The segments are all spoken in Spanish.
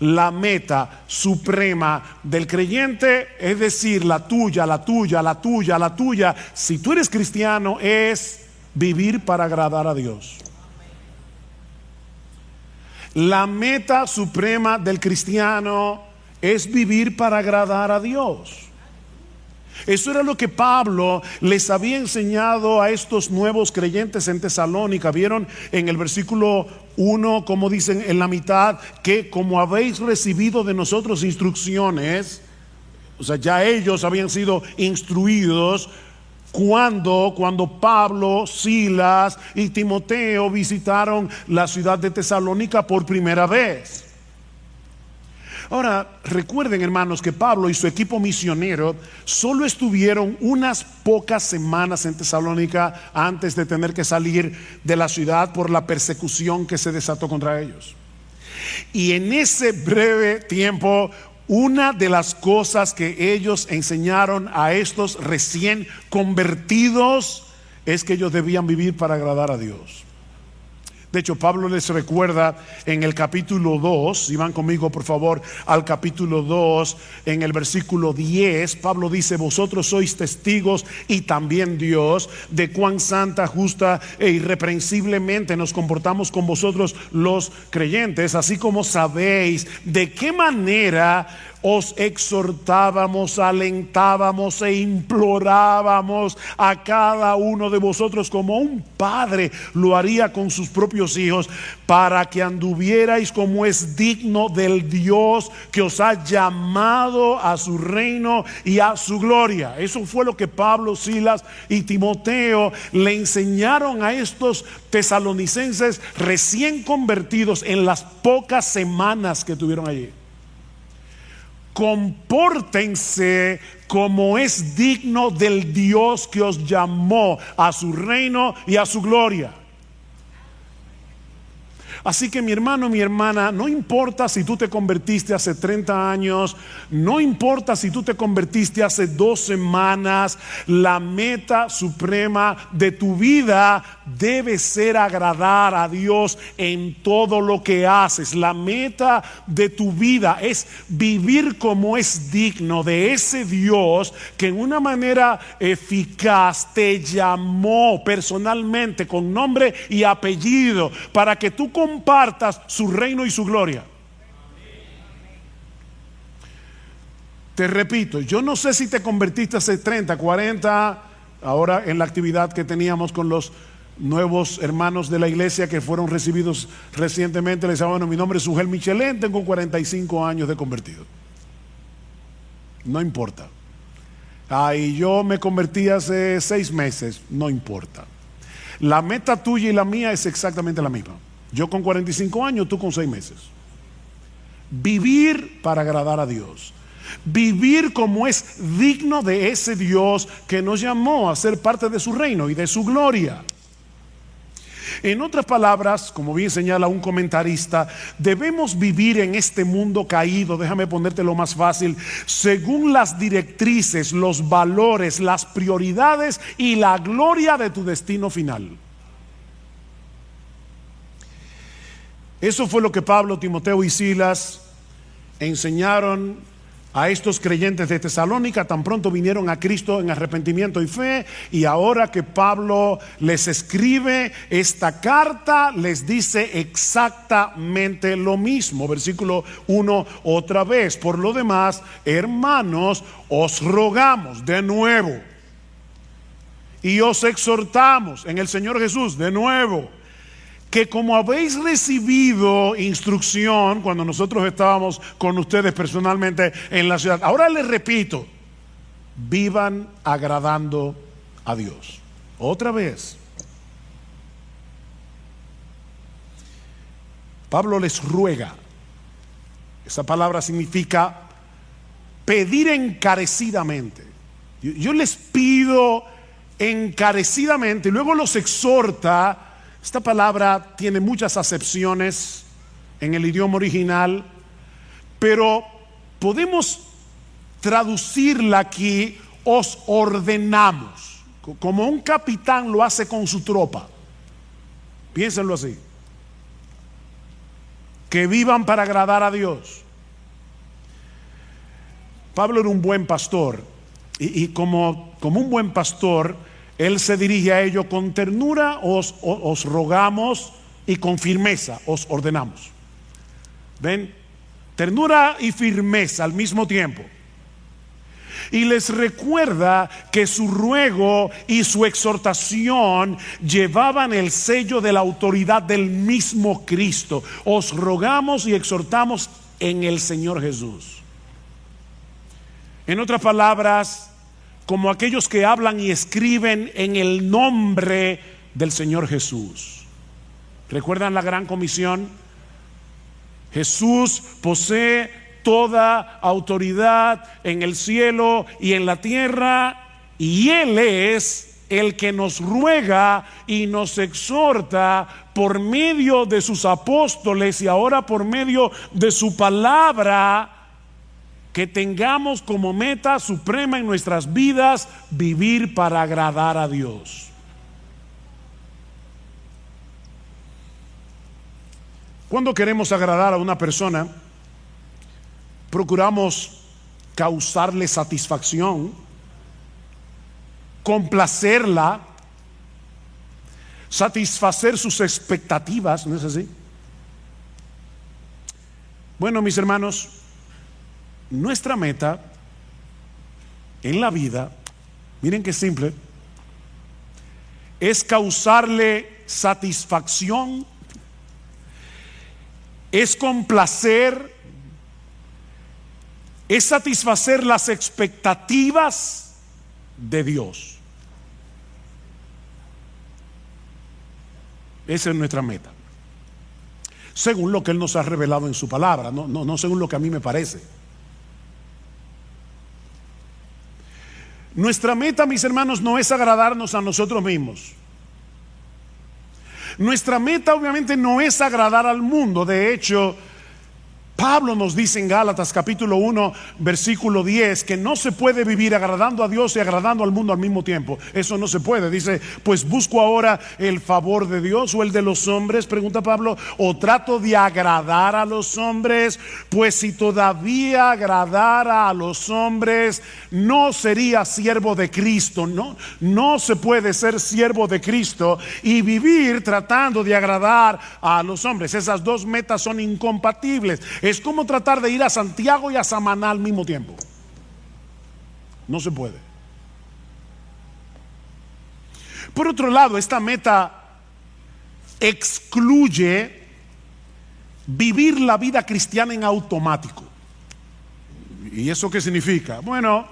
la meta suprema del creyente, es decir, la tuya, si tú eres cristiano, es vivir para agradar a Dios. La meta suprema del cristiano es vivir para agradar a Dios. Eso era lo que Pablo les había enseñado a estos nuevos creyentes en Tesalónica. Vieron en el versículo 1, como dicen en la mitad, que como habéis recibido de nosotros instrucciones, o sea, ya ellos habían sido instruidos cuando Pablo, Silas y Timoteo visitaron la ciudad de Tesalónica por primera vez. Ahora, recuerden, hermanos, que Pablo y su equipo misionero solo estuvieron unas pocas semanas en Tesalónica antes de tener que salir de la ciudad por la persecución que se desató contra ellos. Y en ese breve tiempo, una de las cosas que ellos enseñaron a estos recién convertidos es que ellos debían vivir para agradar a Dios. De hecho, Pablo les recuerda en el capítulo 2, si van conmigo por favor al capítulo 2, en el versículo 10, Pablo dice: vosotros sois testigos y también Dios de cuán santa, justa e irreprensiblemente nos comportamos con vosotros los creyentes, así como sabéis de qué manera os exhortábamos, alentábamos e implorábamos a cada uno de vosotros como un padre lo haría con sus propios hijos, para que anduvierais como es digno del Dios que os ha llamado a su reino y a su gloria. Eso fue lo que Pablo, Silas y Timoteo le enseñaron a estos tesalonicenses recién convertidos en las pocas semanas que tuvieron allí. Compórtense como es digno del Dios que os llamó a su reino y a su gloria. Así que mi hermano, mi hermana, no importa si tú te convertiste hace 30 años, no importa si tú te convertiste hace 2 semanas, la meta suprema de tu vida debe ser agradar a Dios en todo lo que haces. La meta de tu vida es vivir como es digno de ese Dios que en una manera eficaz te llamó personalmente con nombre y apellido para que tú compartas su reino y su gloria. Te repito, yo no sé si te convertiste hace 30, 40, ahora en la actividad que teníamos con los nuevos hermanos de la iglesia que fueron recibidos recientemente. Les decía: bueno, mi nombre es Ugel Michelén, tengo 45 años de convertido. No importa. Y yo me convertí hace 6 meses, no importa. La meta tuya y la mía es exactamente la misma. Yo con 45 años, tú con 6 meses. Vivir para agradar a Dios. Vivir como es digno de ese Dios que nos llamó a ser parte de su reino y de su gloria. En otras palabras, como bien señala un comentarista, debemos vivir en este mundo caído, déjame ponértelo más fácil, según las directrices, los valores, las prioridades y la gloria de tu destino final. Eso fue lo que Pablo, Timoteo y Silas enseñaron a estos creyentes de Tesalónica tan pronto vinieron a Cristo en arrepentimiento y fe. Y ahora que Pablo les escribe esta carta, les dice exactamente lo mismo. Versículo 1 otra vez: por lo demás, hermanos, os rogamos de nuevo y os exhortamos en el Señor Jesús de nuevo, que como habéis recibido instrucción cuando nosotros estábamos con ustedes personalmente en la ciudad, ahora les repito, vivan agradando a Dios. Otra vez, Pablo les ruega. Esa palabra significa pedir encarecidamente. Yo les pido encarecidamente y luego los exhorta. Esta palabra tiene muchas acepciones en el idioma original, pero podemos traducirla aquí: os ordenamos, como un capitán lo hace con su tropa. Piénsenlo así: que vivan para agradar a Dios. Pablo era un buen pastor y como un buen pastor, él se dirige a ellos: con ternura os rogamos y con firmeza os ordenamos. ¿Ven? Ternura y firmeza al mismo tiempo. Y les recuerda que su ruego y su exhortación llevaban el sello de la autoridad del mismo Cristo. Os rogamos y exhortamos en el Señor Jesús. En otras palabras, como aquellos que hablan y escriben en el nombre del Señor Jesús. ¿Recuerdan la gran comisión? Jesús posee toda autoridad en el cielo y en la tierra, y Él es el que nos ruega y nos exhorta por medio de sus apóstoles y ahora por medio de su palabra, que tengamos como meta suprema en nuestras vidas vivir para agradar a Dios. Cuando queremos agradar a una persona, procuramos causarle satisfacción, complacerla, satisfacer sus expectativas, ¿no es así? Bueno, mis hermanos, nuestra meta en la vida, miren qué simple, es causarle satisfacción, es complacer, es satisfacer las expectativas de Dios. Esa es nuestra meta, según lo que Él nos ha revelado en su palabra, no según lo que a mí me parece. Nuestra meta, mis hermanos, no es agradarnos a nosotros mismos. Nuestra meta obviamente no es agradar al mundo. De hecho, Pablo nos dice en Gálatas capítulo 1 versículo 10 que no se puede vivir agradando a Dios y agradando al mundo al mismo tiempo. Eso no se puede. Dice: pues busco ahora el favor de Dios o el de los hombres, pregunta Pablo, o trato de agradar a los hombres. Pues si todavía agradara a los hombres, no sería siervo de Cristo. No se puede ser siervo de Cristo y vivir tratando de agradar a los hombres. Esas dos metas son incompatibles. Es como tratar de ir a Santiago y a Samaná al mismo tiempo. No se puede. Por otro lado, esta meta excluye vivir la vida cristiana en automático. ¿Y eso qué significa? Bueno,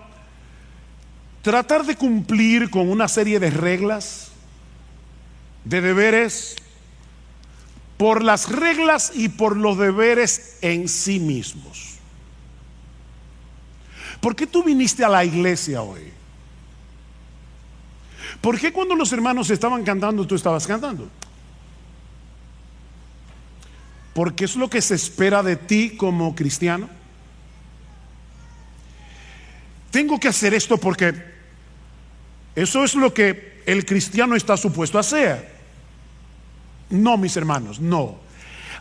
tratar de cumplir con una serie de reglas, de deberes, por las reglas y por los deberes en sí mismos. ¿Por qué tú viniste a la iglesia hoy? ¿Por qué cuando los hermanos estaban cantando tú estabas cantando? Porque es lo que se espera de ti como cristiano. Tengo que hacer esto porque eso es lo que el cristiano está supuesto a hacer. No, mis hermanos, no.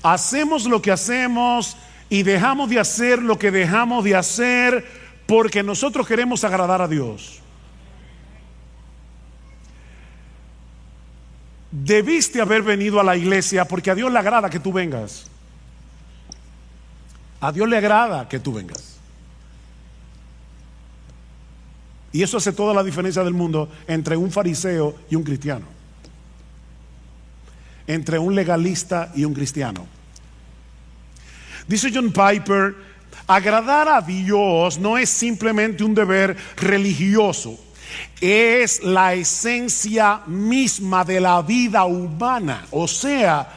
Hacemos lo que hacemos y dejamos de hacer lo que dejamos de hacer porque nosotros queremos agradar a Dios. Debiste haber venido a la iglesia porque a Dios le agrada que tú vengas. A Dios le agrada que tú vengas. Y eso hace toda la diferencia del mundo entre un fariseo y un cristiano, entre un legalista y un cristiano. Dice John Piper: agradar a Dios no es simplemente un deber religioso, es la esencia misma de la vida humana. O sea,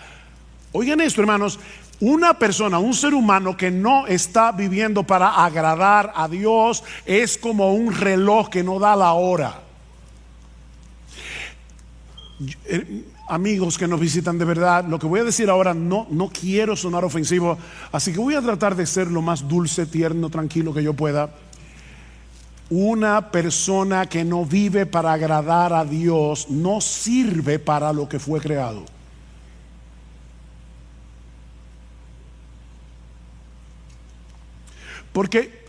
oigan esto, hermanos, una persona, un ser humano que no está viviendo para agradar a Dios es como un reloj que no da la hora. Amigos que nos visitan, de verdad, lo que voy a decir ahora no quiero sonar ofensivo, así que voy a tratar de ser lo más dulce, tierno, tranquilo que yo pueda. Una persona que no vive para agradar a Dios no sirve para lo que fue creado. Porque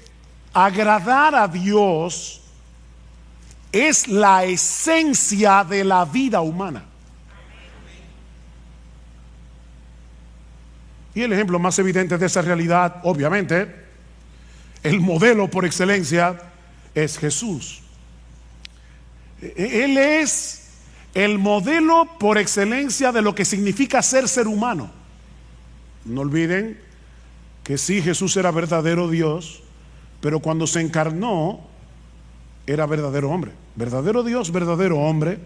Agradar a Dios es la esencia de la vida humana. Y el ejemplo más evidente de esa realidad, obviamente, el modelo por excelencia es Jesús. Él es el modelo por excelencia de lo que significa ser humano. No olviden que sí, Jesús era verdadero Dios, pero cuando se encarnó era verdadero hombre. Verdadero Dios, verdadero hombre.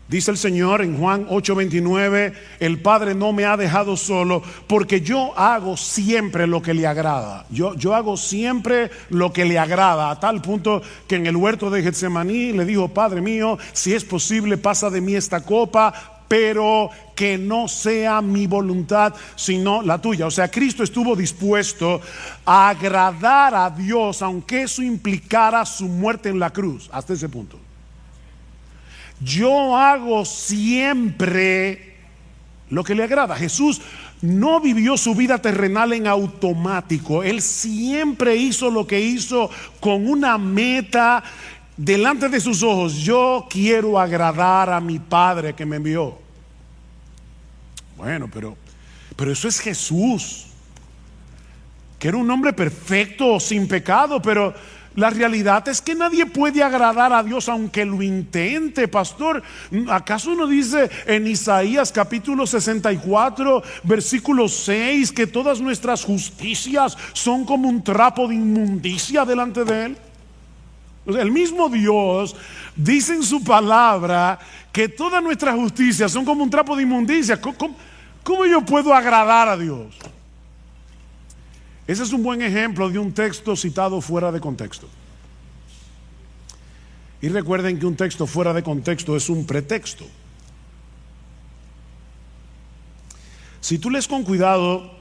Dice el Señor en Juan 8:29, el Padre no me ha dejado solo porque yo hago siempre lo que le agrada. Yo hago siempre lo que le agrada, a tal punto que en el huerto de Getsemaní le dijo: Padre mío, si es posible, pasa de mí esta copa, pero que no sea mi voluntad sino la tuya. O sea, Cristo estuvo dispuesto a agradar a Dios, aunque eso implicara su muerte en la cruz, hasta ese punto. Yo hago siempre lo que le agrada. Jesús no vivió su vida terrenal en automático. Él siempre hizo lo que hizo con una meta delante de sus ojos. Yo quiero agradar a mi Padre que me envió. Bueno, pero eso es Jesús, que era un hombre perfecto, sin pecado, pero la realidad es que nadie puede agradar a Dios aunque lo intente, pastor. ¿Acaso no dice en Isaías capítulo 64, versículo 6, que todas nuestras justicias son como un trapo de inmundicia delante de Él? El mismo Dios dice en su palabra que todas nuestras justicias son como un trapo de inmundicia. ¿Cómo yo puedo agradar a Dios? Ese es un buen ejemplo de un texto citado fuera de contexto. Y recuerden que un texto fuera de contexto es un pretexto. Si tú lees con cuidado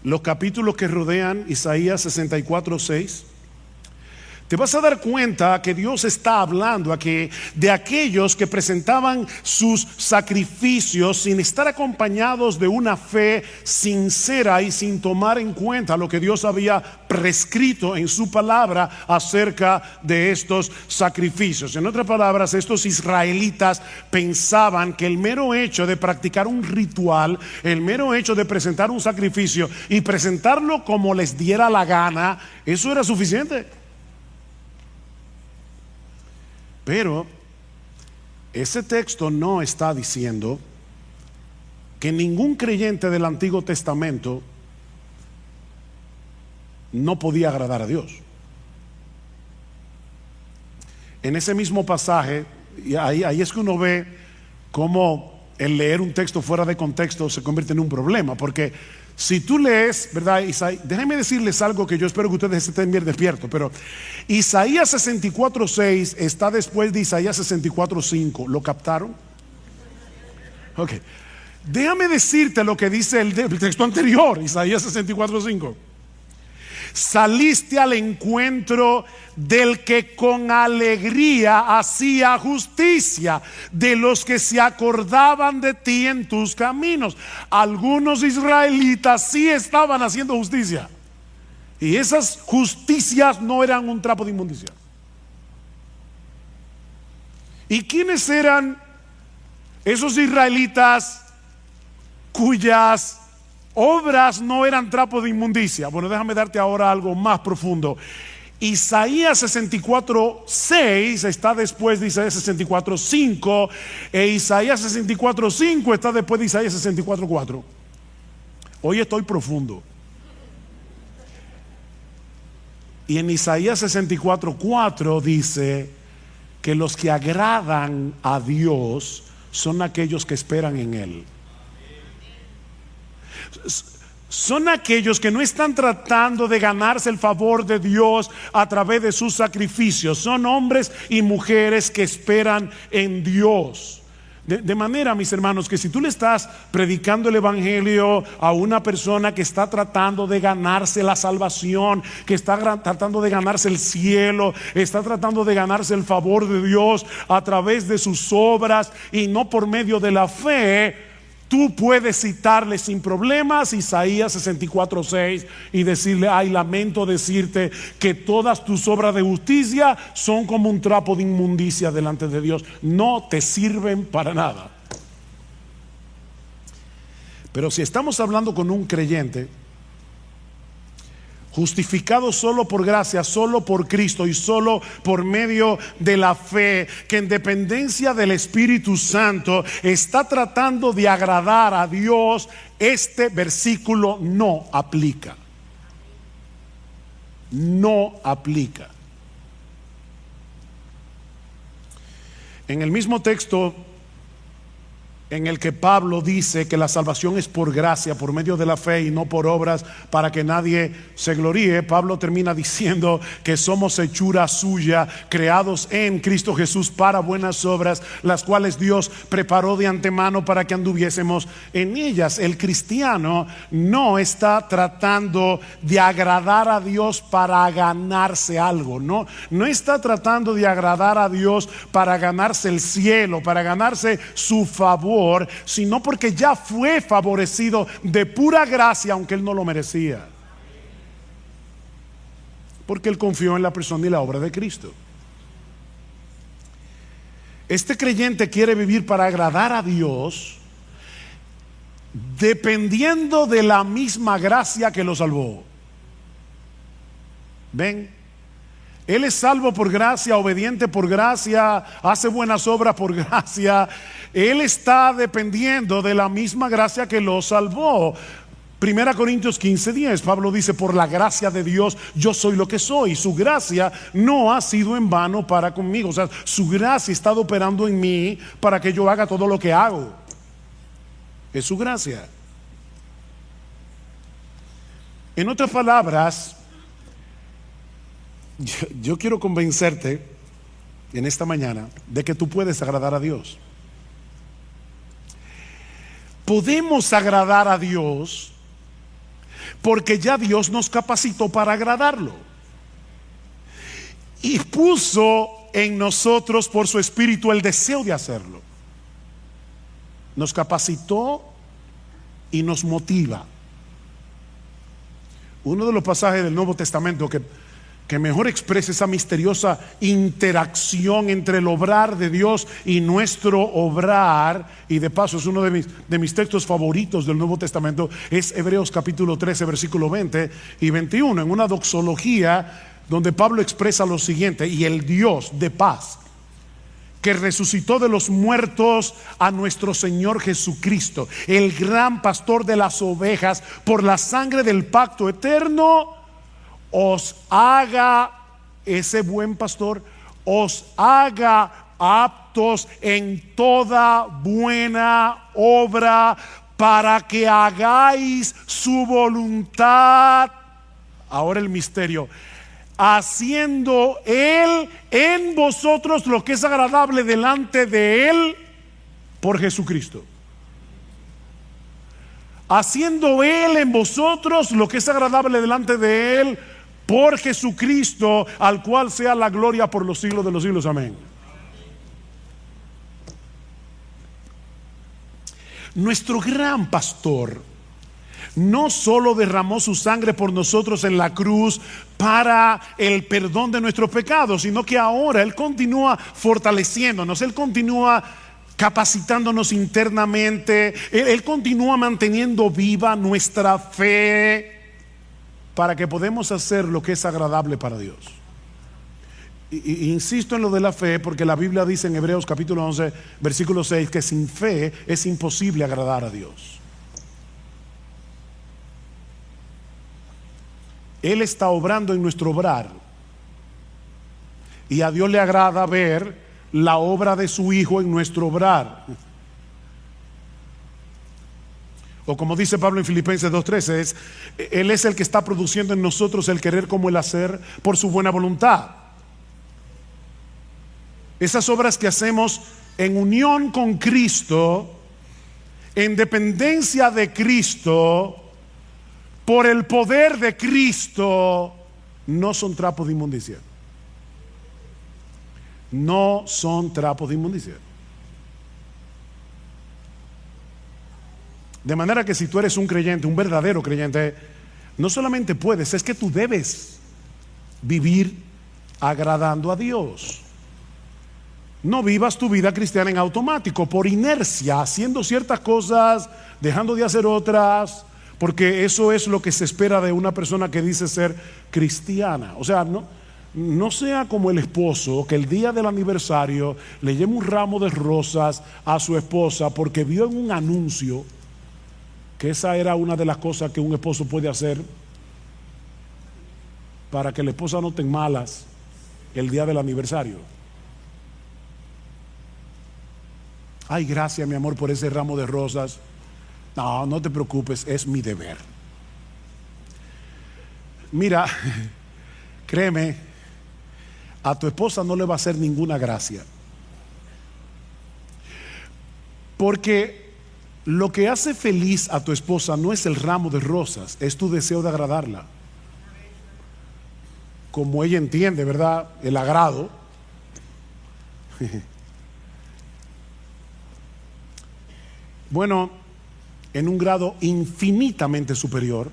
los capítulos que rodean Isaías 64:6, te vas a dar cuenta que Dios está hablando aquí de aquellos que presentaban sus sacrificios sin estar acompañados de una fe sincera y sin tomar en cuenta lo que Dios había prescrito en su palabra acerca de estos sacrificios. En otras palabras, estos israelitas pensaban que el mero hecho de practicar un ritual, el mero hecho de presentar un sacrificio y presentarlo como les diera la gana, eso era suficiente. Pero ese texto no está diciendo que ningún creyente del Antiguo Testamento no podía agradar a Dios. En ese mismo pasaje, y ahí es que uno ve cómo el leer un texto fuera de contexto se convierte en un problema, porque si tú lees, ¿verdad? Déjenme decirles algo que yo espero que ustedes estén bien despiertos, pero Isaías 64:6 está después de Isaías 64:5. ¿Lo captaron? Ok. Déjame decirte lo que dice el texto anterior, Isaías 64:5. Saliste al encuentro del que con alegría hacía justicia, de los que se acordaban de ti en tus caminos. Algunos israelitas sí estaban haciendo justicia, y esas justicias no eran un trapo de inmundicia. ¿Y quiénes eran esos israelitas cuyas obras no eran trapo de inmundicia? Bueno, déjame darte ahora algo más profundo. Isaías 64:6 está después de Isaías 64:5, e Isaías 64:5 está después de Isaías 64:4. Hoy estoy profundo. Y en Isaías 64:4 dice que los que agradan a Dios son aquellos que esperan en Él. Son aquellos que no están tratando de ganarse el favor de Dios a través de sus sacrificios. Son hombres y mujeres que esperan en Dios. De manera, mis hermanos, que si tú le estás predicando el evangelio a una persona que está tratando de ganarse la salvación, que está tratando de ganarse el cielo, está tratando de ganarse el favor de Dios a través de sus obras y no por medio de la fe, Tú puedes citarle sin problemas Isaías 64:6 y decirle: ay, lamento decirte que todas tus obras de justicia son como un trapo de inmundicia delante de Dios. No te sirven para nada. Pero si estamos hablando con un creyente justificado solo por gracia, solo por Cristo y solo por medio de la fe, que en dependencia del Espíritu Santo está tratando de agradar a Dios, este versículo no aplica. No aplica. En el mismo texto en el que Pablo dice que la salvación es por gracia, por medio de la fe y no por obras, para que nadie se gloríe, Pablo termina diciendo que somos hechura suya, creados en Cristo Jesús para buenas obras, las cuales Dios preparó de antemano para que anduviésemos en ellas. El cristiano no está tratando de agradar a Dios para ganarse algo, no está tratando de agradar a Dios para ganarse el cielo, para ganarse su favor, sino porque ya fue favorecido de pura gracia, aunque él no lo merecía, porque él confió en la persona y la obra de Cristo. Este creyente quiere vivir para agradar a Dios, dependiendo de la misma gracia que lo salvó. ¿Ven? Él es salvo por gracia, obediente por gracia, hace buenas obras por gracia. Él está dependiendo de la misma gracia que lo salvó. 1 Corintios 15:10, Pablo dice: por la gracia de Dios yo soy lo que soy. Su gracia no ha sido en vano para conmigo. O sea, su gracia ha estado operando en mí para que yo haga todo lo que hago. Es su gracia. En otras palabras, yo quiero convencerte en esta mañana de que tú puedes agradar a Dios. Podemos agradar a Dios porque ya Dios nos capacitó para agradarlo y puso en nosotros por su Espíritu el deseo de hacerlo. Nos capacitó y nos motiva. Uno de los pasajes del Nuevo Testamento que mejor expresa esa misteriosa interacción entre el obrar de Dios y nuestro obrar, y de paso es uno de mis textos favoritos del Nuevo Testamento, es Hebreos capítulo 13 versículo 20 y 21, en una doxología donde Pablo expresa lo siguiente: y el Dios de paz, que resucitó de los muertos a nuestro Señor Jesucristo, el gran pastor de las ovejas, por la sangre del pacto eterno, os haga, ese buen pastor, os haga aptos en toda buena obra, para que hagáis su voluntad. Ahora el misterio: haciendo Él en vosotros lo que es agradable delante de Él por Jesucristo. Haciendo Él en vosotros lo que es agradable delante de Él por Jesucristo, al cual sea la gloria por los siglos de los siglos. Amén. Nuestro gran pastor no solo derramó su sangre por nosotros en la cruz para el perdón de nuestros pecados, sino que ahora Él continúa fortaleciéndonos, Él continúa capacitándonos internamente, Él continúa manteniendo viva nuestra fe para que podamos hacer lo que es agradable para Dios. Y insisto en lo de la fe porque la Biblia dice en Hebreos capítulo 11 versículo 6 que sin fe es imposible agradar a Dios. Él está obrando en nuestro obrar, y a Dios le agrada ver la obra de su Hijo en nuestro obrar. O como dice Pablo en Filipenses 2:13, Él es el que está produciendo en nosotros el querer como el hacer por su buena voluntad. Esas obras que hacemos en unión con Cristo, en dependencia de Cristo, por el poder de Cristo, no son trapos de inmundicia. No son trapos de inmundicia. De manera que si tú eres un creyente, un verdadero creyente, no solamente puedes, es que tú debes vivir agradando a Dios. No vivas tu vida cristiana en automático, por inercia, haciendo ciertas cosas, dejando de hacer otras, porque eso es lo que se espera de una persona que dice ser cristiana. O sea, no sea como el esposo que el día del aniversario le lleva un ramo de rosas a su esposa porque vio en un anuncio que esa era una de las cosas que un esposo puede hacer para que la esposa no tenga malas el día del aniversario. Ay, gracias mi amor por ese ramo de rosas. No, no te preocupes, es mi deber. Mira, créeme, a tu esposa no le va a hacer ninguna gracia. Porque lo que hace feliz a tu esposa no es el ramo de rosas, es tu deseo de agradarla. Como ella entiende, ¿verdad? El agrado. Bueno, en un grado infinitamente superior,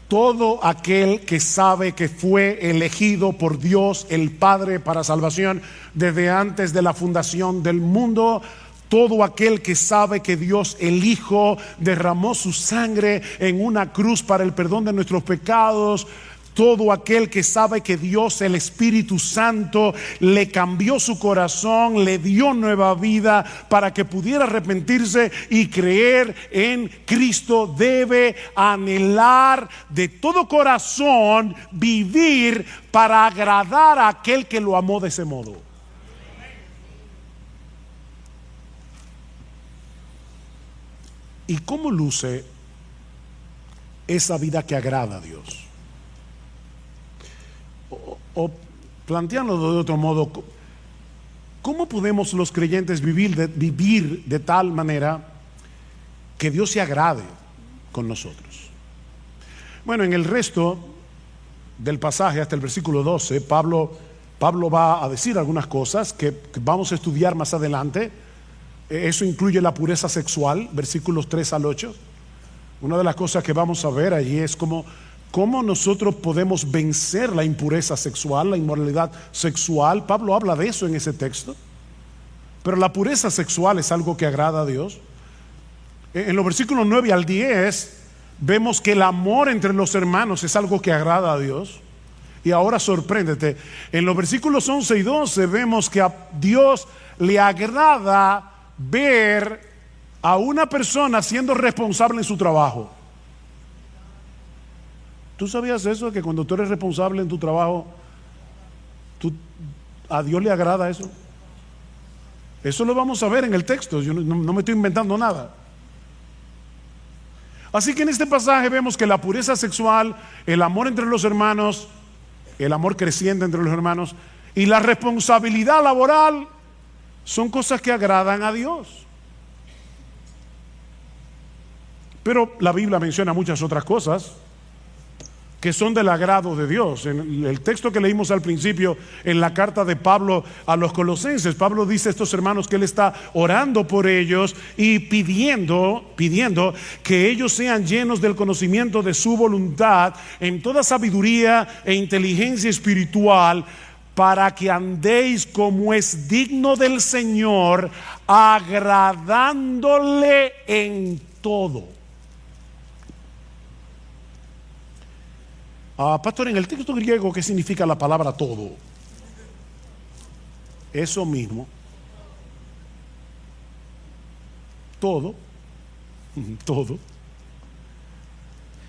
todo aquel que sabe que fue elegido por Dios el Padre para salvación desde antes de la fundación del mundo, todo aquel que sabe que Dios el Hijo derramó su sangre en una cruz para el perdón de nuestros pecados, todo aquel que sabe que Dios, el Espíritu Santo, le cambió su corazón, le dio nueva vida para que pudiera arrepentirse y creer en Cristo, debe anhelar de todo corazón vivir para agradar a aquel que lo amó de ese modo. ¿Y cómo luce esa vida que agrada a Dios? O planteándolo de otro modo, ¿cómo podemos los creyentes vivir de tal manera que Dios se agrade con nosotros? Bueno, en el resto del pasaje, hasta el versículo 12, Pablo va a decir algunas cosas que vamos a estudiar más adelante. Eso incluye la pureza sexual, versículos 3 al 8. Una de las cosas que vamos a ver allí es cómo nosotros podemos vencer la impureza sexual, la inmoralidad sexual. Pablo habla de eso en ese texto. Pero la pureza sexual es algo que agrada a Dios. En los versículos 9 al 10 vemos que el amor entre los hermanos es algo que agrada a Dios. Y ahora sorpréndete, en los versículos 11 y 12 vemos que a Dios le agrada ver a una persona siendo responsable en su trabajo. ¿Tú sabías eso? Que cuando tú eres responsable en tu trabajo, a Dios le agrada eso. Eso lo vamos a ver en el texto. Yo no me estoy inventando nada. Así que en este pasaje vemos que la pureza sexual, el amor entre los hermanos, el amor creciente entre los hermanos y la responsabilidad laboral son cosas que agradan a Dios. Pero la Biblia menciona muchas otras cosas que son del agrado de Dios. En el texto que leímos al principio, en la carta de Pablo a los Colosenses, Pablo dice a estos hermanos que él está orando por ellos y pidiendo que ellos sean llenos del conocimiento de su voluntad en toda sabiduría e inteligencia espiritual, para que andéis como es digno del Señor, agradándole en todo. Pastor, en el texto griego, ¿qué significa la palabra todo? Eso mismo. Todo. Todo.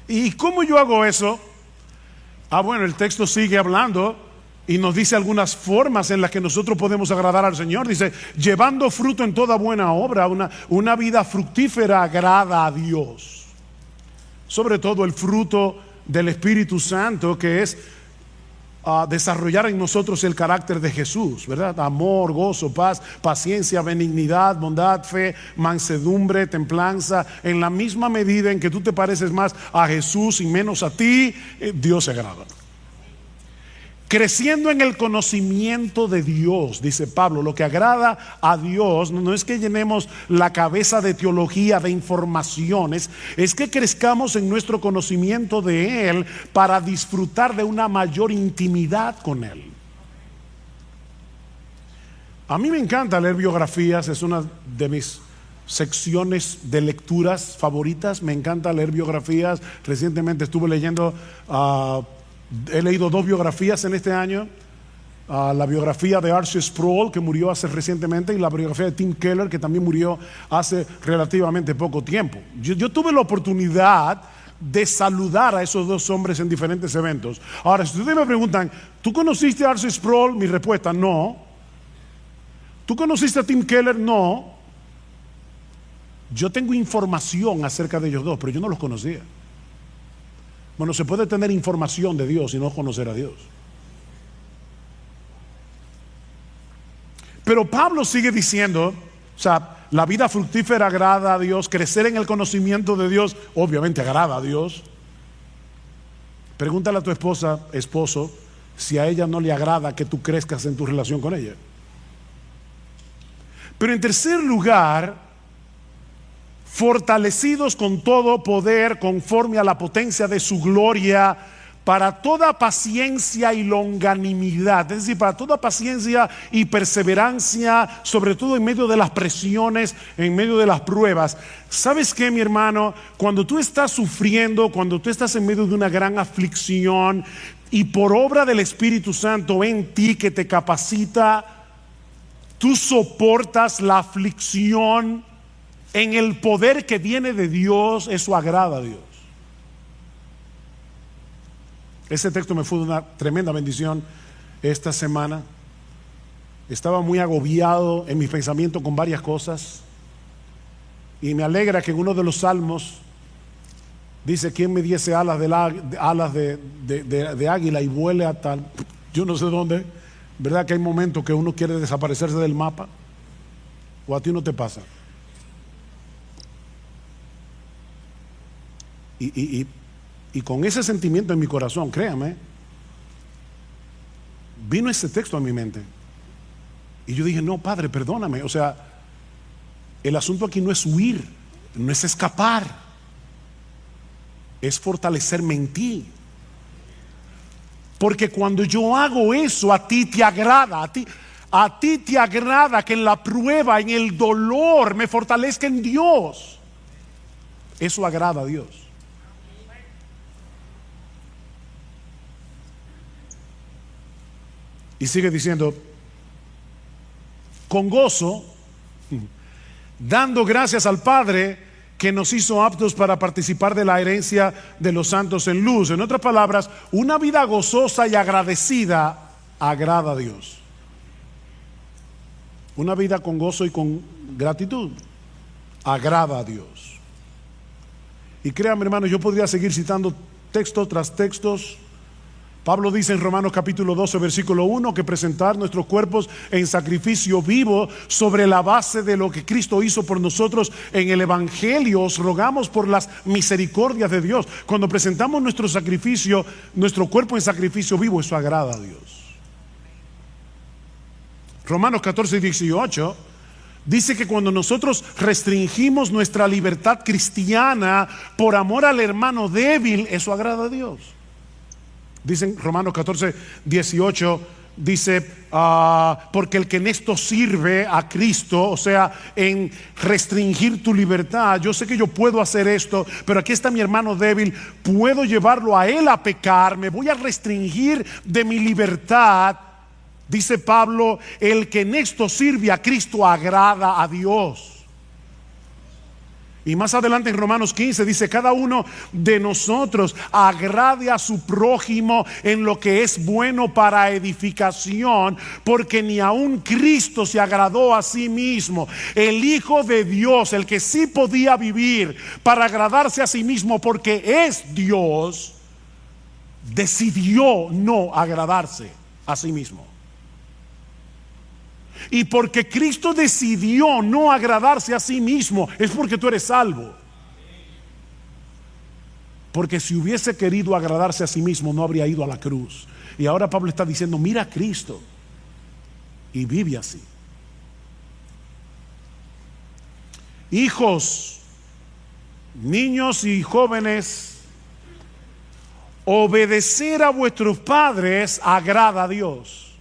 ¿Y cómo yo hago eso? Bueno, el texto sigue hablando y nos dice algunas formas en las que nosotros podemos agradar al Señor. Dice, llevando fruto en toda buena obra. Una vida fructífera agrada a Dios. Sobre todo el fruto del Espíritu Santo, que es desarrollar en nosotros el carácter de Jesús, ¿verdad? Amor, gozo, paz, paciencia, benignidad, bondad, fe, mansedumbre, templanza. En la misma medida en que tú te pareces más a Jesús y menos a ti, Dios se agrada. creciendo en el conocimiento de Dios, dice Pablo. Lo que agrada a Dios no es que llenemos la cabeza de teología, de informaciones, es que crezcamos en nuestro conocimiento de Él para disfrutar de una mayor intimidad con Él. A mí me encanta leer biografías, es una de mis secciones de lecturas favoritas. Me encanta leer biografías. Recientemente estuve leyendo, he leído 2 biografías en este año. La biografía de R.C. Sproul, que murió hace recientemente, y la biografía de Tim Keller, que también murió hace relativamente poco tiempo. Yo tuve la oportunidad de saludar a esos 2 hombres en diferentes eventos. Ahora, si ustedes me preguntan, ¿tú conociste a R.C. Sproul? Mi respuesta, no. ¿Tú conociste a Tim Keller? No. Yo tengo información acerca de ellos 2, pero yo no los conocía. Bueno, se puede tener información de Dios y no conocer a Dios. Pero Pablo sigue diciendo, o sea, la vida fructífera agrada a Dios, crecer en el conocimiento de Dios, obviamente agrada a Dios. Pregúntale a tu esposa, esposo, si a ella no le agrada que tú crezcas en tu relación con ella. Pero en tercer lugar, fortalecidos con todo poder conforme a la potencia de su gloria, para toda paciencia y longanimidad, es decir, para toda paciencia y perseverancia, sobre todo en medio de las presiones, en medio de las pruebas. ¿Sabes qué, mi hermano? Cuando tú estás sufriendo, cuando tú estás en medio de una gran aflicción, y por obra del Espíritu Santo en ti que te capacita, tú soportas la aflicción en el poder que viene de Dios. Eso agrada a Dios. Ese texto me fue de una tremenda bendición esta semana. Estaba muy agobiado en mi pensamiento con varias cosas, y me alegra que en uno de los salmos dice: ¿quién me diese alas de águila y vuele a tal, yo no sé dónde? ¿Verdad que hay momentos que uno quiere desaparecerse del mapa? ¿O a ti no te pasa? Y con ese sentimiento en mi corazón, créame, vino ese texto a mi mente. Y yo dije: no, Padre, perdóname. O sea, el asunto aquí no es huir, no es escapar, es fortalecerme en ti. Porque cuando yo hago eso, a ti te agrada, a ti te agrada que en la prueba, en el dolor, me fortalezca en Dios. Eso agrada a Dios. Y sigue diciendo: con gozo, dando gracias al Padre que nos hizo aptos para participar de la herencia de los santos en luz. En otras palabras, una vida gozosa y agradecida agrada a Dios. Una vida con gozo y con gratitud agrada a Dios. Y créanme, hermanos, yo podría seguir citando textos tras textos. Pablo dice en Romanos capítulo 12 versículo 1 que presentar nuestros cuerpos en sacrificio vivo sobre la base de lo que Cristo hizo por nosotros en el Evangelio. Os rogamos por las misericordias de Dios. Cuando presentamos nuestro sacrificio, nuestro cuerpo en sacrificio vivo, eso agrada a Dios. Romanos 14 y 18 dice que cuando nosotros restringimos nuestra libertad cristiana por amor al hermano débil, eso agrada a Dios. Dicen Romanos 14, 18, dice, porque el que en esto sirve a Cristo, o sea, en restringir tu libertad, yo sé que yo puedo hacer esto, pero aquí está mi hermano débil, puedo llevarlo a él a pecar, me voy a restringir de mi libertad. Dice Pablo, el que en esto sirve a Cristo agrada a Dios. Y más adelante en Romanos 15 dice: cada uno de nosotros agrade a su prójimo en lo que es bueno para edificación, porque ni aun Cristo se agradó a sí mismo. El Hijo de Dios, el que sí podía vivir para agradarse a sí mismo porque es Dios, decidió no agradarse a sí mismo. Y porque Cristo decidió no agradarse a sí mismo, es porque tú eres salvo. porque si hubiese querido agradarse a sí mismo no habría ido a la cruz. Y ahora Pablo está diciendo, mira a Cristo y vive así. Hijos, niños y jóvenes, obedecer a vuestros padres agrada a Dios.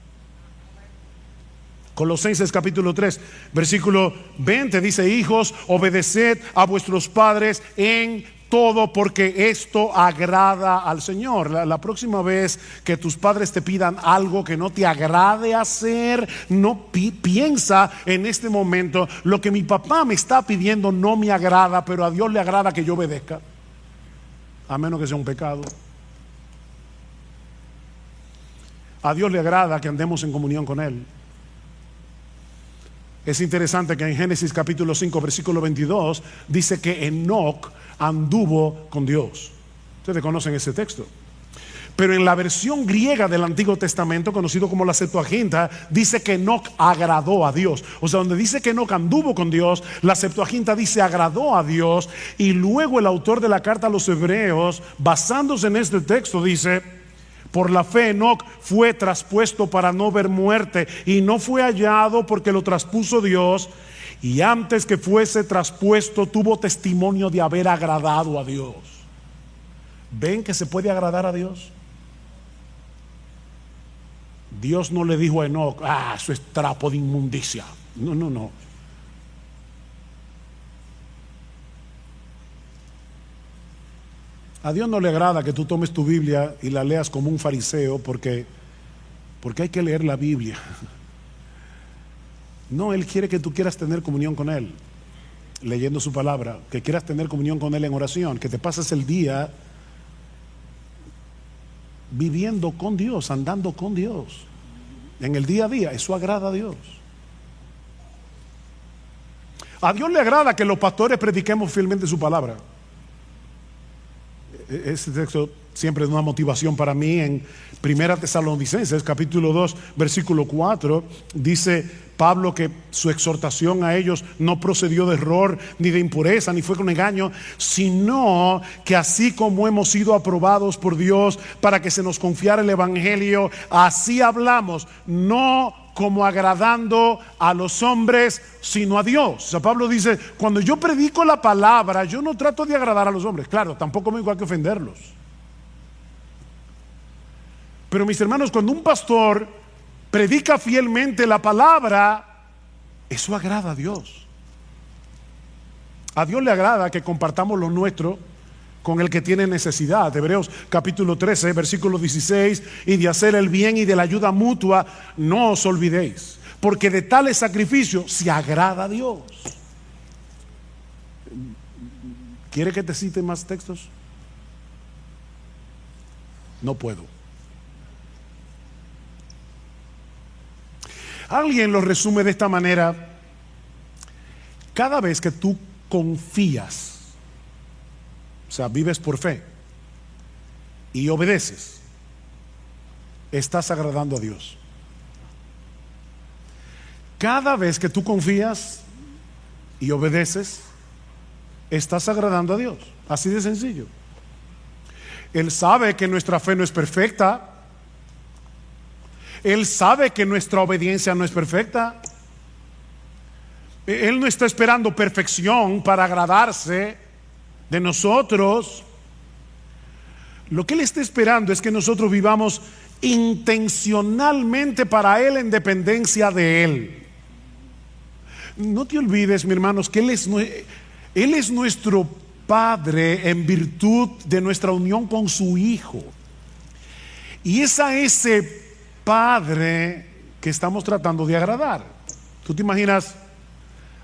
Colosenses capítulo 3 versículo 20 dice: hijos, obedeced a vuestros padres en todo, porque esto agrada al Señor. La próxima vez que tus padres te pidan algo que no te agrade hacer, no piensa en este momento: lo que mi papá me está pidiendo no me agrada, pero a Dios le agrada que yo obedezca, a menos que sea un pecado. A Dios le agrada que andemos en comunión con Él. Es interesante que en Génesis capítulo 5 versículo 22 dice que Enoc anduvo con Dios. Ustedes conocen ese texto. Pero en la versión griega del Antiguo Testamento, conocido como la Septuaginta, dice que Enoc agradó a Dios. O sea, donde dice que Enoc anduvo con Dios, la Septuaginta dice agradó a Dios. Y luego el autor de la carta a los Hebreos, basándose en este texto, dice: por la fe Enoc fue traspuesto para no ver muerte, y no fue hallado porque lo traspuso Dios, y antes que fuese traspuesto tuvo testimonio de haber agradado a Dios. ¿Ven que se puede agradar a Dios? Dios no le dijo a Enoc: eso es trapo de inmundicia. No. A Dios no le agrada que tú tomes tu Biblia y la leas como un fariseo porque hay que leer la Biblia. No, Él quiere que tú quieras tener comunión con Él, leyendo su palabra, que quieras tener comunión con Él en oración, que te pases el día viviendo con Dios, andando con Dios, en el día a día. Eso agrada a Dios. A Dios le agrada que los pastores prediquemos fielmente su palabra. Este texto siempre es una motivación para mí. En 1 Tesalonicenses capítulo 2 versículo 4 dice Pablo que su exhortación a ellos no procedió de error, ni de impureza, ni fue con engaño, sino que así como hemos sido aprobados por Dios para que se nos confiara el evangelio, así hablamos, no como agradando a los hombres, sino a Dios. O sea, Pablo dice: cuando yo predico la palabra, yo no trato de agradar a los hombres. Claro, tampoco me igual que ofenderlos. Pero mis hermanos, cuando un pastor predica fielmente la palabra, eso agrada a Dios. A Dios le agrada que compartamos lo nuestro con el que tiene necesidad. Hebreos capítulo 13 versículo 16: y de hacer el bien y de la ayuda mutua no os olvidéis, porque de tales sacrificios se agrada a Dios. ¿Quiere que te cite más textos? No puedo. Alguien lo resume de esta manera: cada vez que tú confías, o sea, vives por fe y obedeces, estás agradando a Dios. Cada vez que tú confías y obedeces, estás agradando a Dios. Así de sencillo. Él sabe que nuestra fe no es perfecta. Él sabe que nuestra obediencia no es perfecta. Él no está esperando perfección para agradarse de nosotros. Lo que Él está esperando es que nosotros vivamos intencionalmente para Él, en dependencia de Él. No te olvides, mi hermanos, que Él es nuestro Padre en virtud de nuestra unión con su Hijo. Y es a ese Padre que estamos tratando de agradar. ¿Tú te imaginas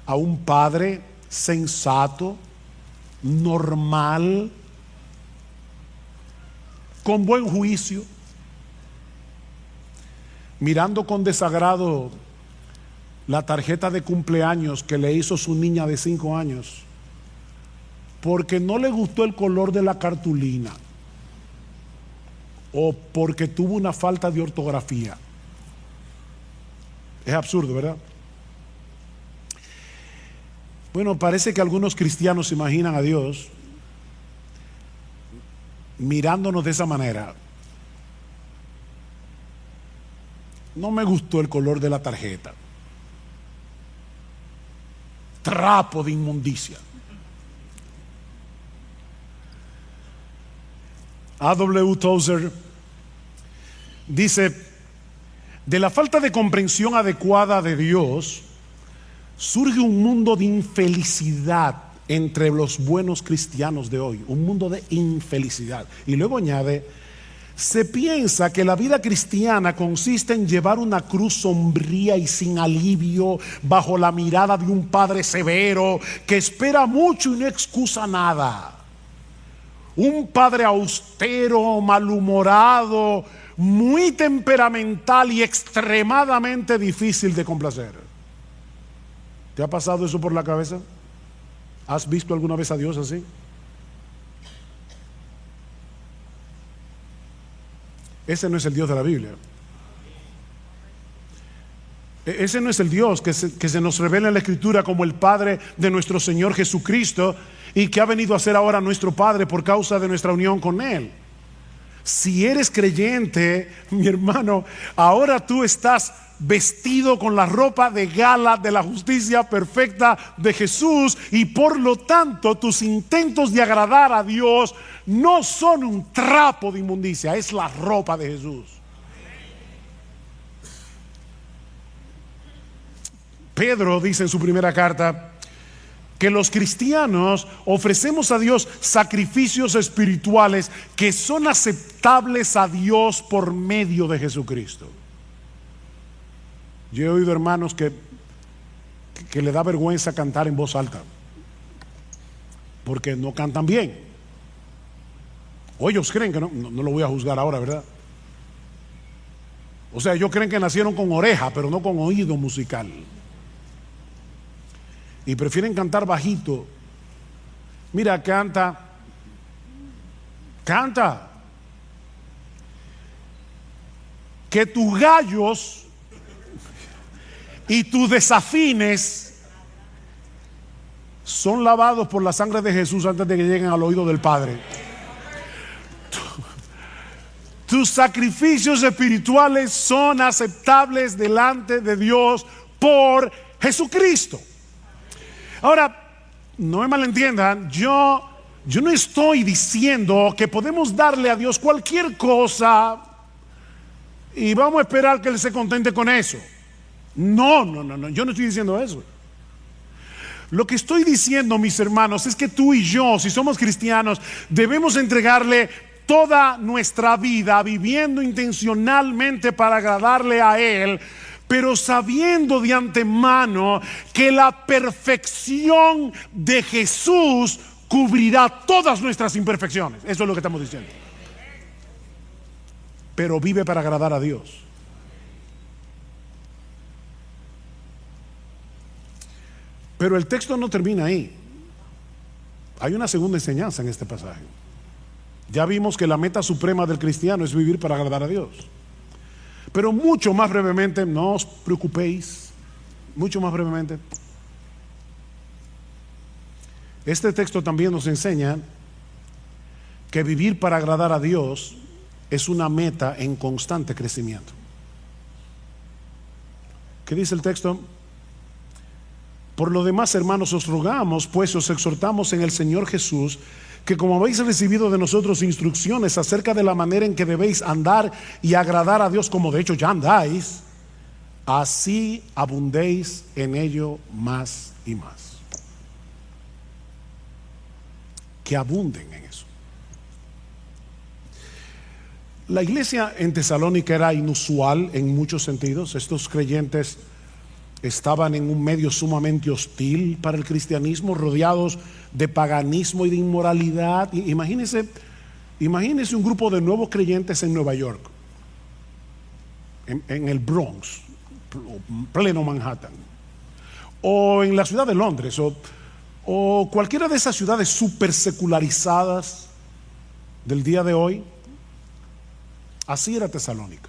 a un padre sensato, normal, con buen juicio, mirando con desagrado la tarjeta de cumpleaños que le hizo su niña de 5 años porque no le gustó el color de la cartulina o porque tuvo una falta de ortografía? Es absurdo, ¿verdad? Bueno, parece que algunos cristianos se imaginan a Dios mirándonos de esa manera. No me gustó el color de la tarjeta. Trapo de inmundicia. A.W. Tozer dice: de la falta de comprensión adecuada de Dios surge un mundo de infelicidad entre los buenos cristianos de hoy, un mundo de infelicidad. Y luego añade: se piensa que la vida cristiana consiste en llevar una cruz sombría y sin alivio bajo la mirada de un padre severo que espera mucho y no excusa nada. Un padre austero, malhumorado, muy temperamental y extremadamente difícil de complacer. ¿Te ha pasado eso por la cabeza? ¿Has visto alguna vez a Dios así? Ese no es el Dios de la Biblia. Ese no es el Dios que se nos revela en la Escritura como el Padre de nuestro Señor Jesucristo y que ha venido a ser ahora nuestro Padre por causa de nuestra unión con Él. Si eres creyente, mi hermano, ahora tú estás vestido con la ropa de gala de la justicia perfecta de Jesús, y por lo tanto tus intentos de agradar a Dios no son un trapo de inmundicia, es la ropa de Jesús. Pedro dice en su primera carta que los cristianos ofrecemos a Dios sacrificios espirituales que son aceptables a Dios por medio de Jesucristo. Yo he oído hermanos que le da vergüenza cantar en voz alta porque no cantan bien. O ellos creen que no lo voy a juzgar ahora, ¿verdad? O sea, ellos creen que nacieron con oreja, pero no con oído musical. Y prefieren cantar bajito. Mira, canta. Que tus gallos y tus desafines son lavados por la sangre de Jesús antes de que lleguen al oído del Padre. Tus sacrificios espirituales son aceptables delante de Dios por Jesucristo. Ahora, no me malentiendan, yo no estoy diciendo que podemos darle a Dios cualquier cosa y vamos a esperar que Él se contente con eso. No, yo no estoy diciendo eso. Lo que estoy diciendo, mis hermanos, es que tú y yo, si somos cristianos, debemos entregarle toda nuestra vida viviendo intencionalmente para agradarle a Él, pero sabiendo de antemano que la perfección de Jesús cubrirá todas nuestras imperfecciones. Eso es lo que estamos diciendo. Pero vive para agradar a Dios. Pero el texto no termina ahí. Hay una segunda enseñanza en este pasaje. Ya vimos que la meta suprema del cristiano es vivir para agradar a Dios. Pero mucho más brevemente, no os preocupéis, mucho más brevemente, este texto también nos enseña que vivir para agradar a Dios es una meta en constante crecimiento. ¿Qué dice el texto? Por lo demás, hermanos, os rogamos, pues os exhortamos en el Señor Jesús, que como habéis recibido de nosotros instrucciones acerca de la manera en que debéis andar y agradar a Dios, como de hecho ya andáis, así abundéis en ello más y más. Que abunden en eso. La iglesia en Tesalónica era inusual en muchos sentidos. Estos creyentes estaban en un medio sumamente hostil para el cristianismo, rodeados de paganismo y de inmoralidad. Imagínense un grupo de nuevos creyentes en Nueva York, en el Bronx, pleno Manhattan, o en la ciudad de Londres, o cualquiera de esas ciudades super secularizadas del día de hoy. Así era Tesalónica.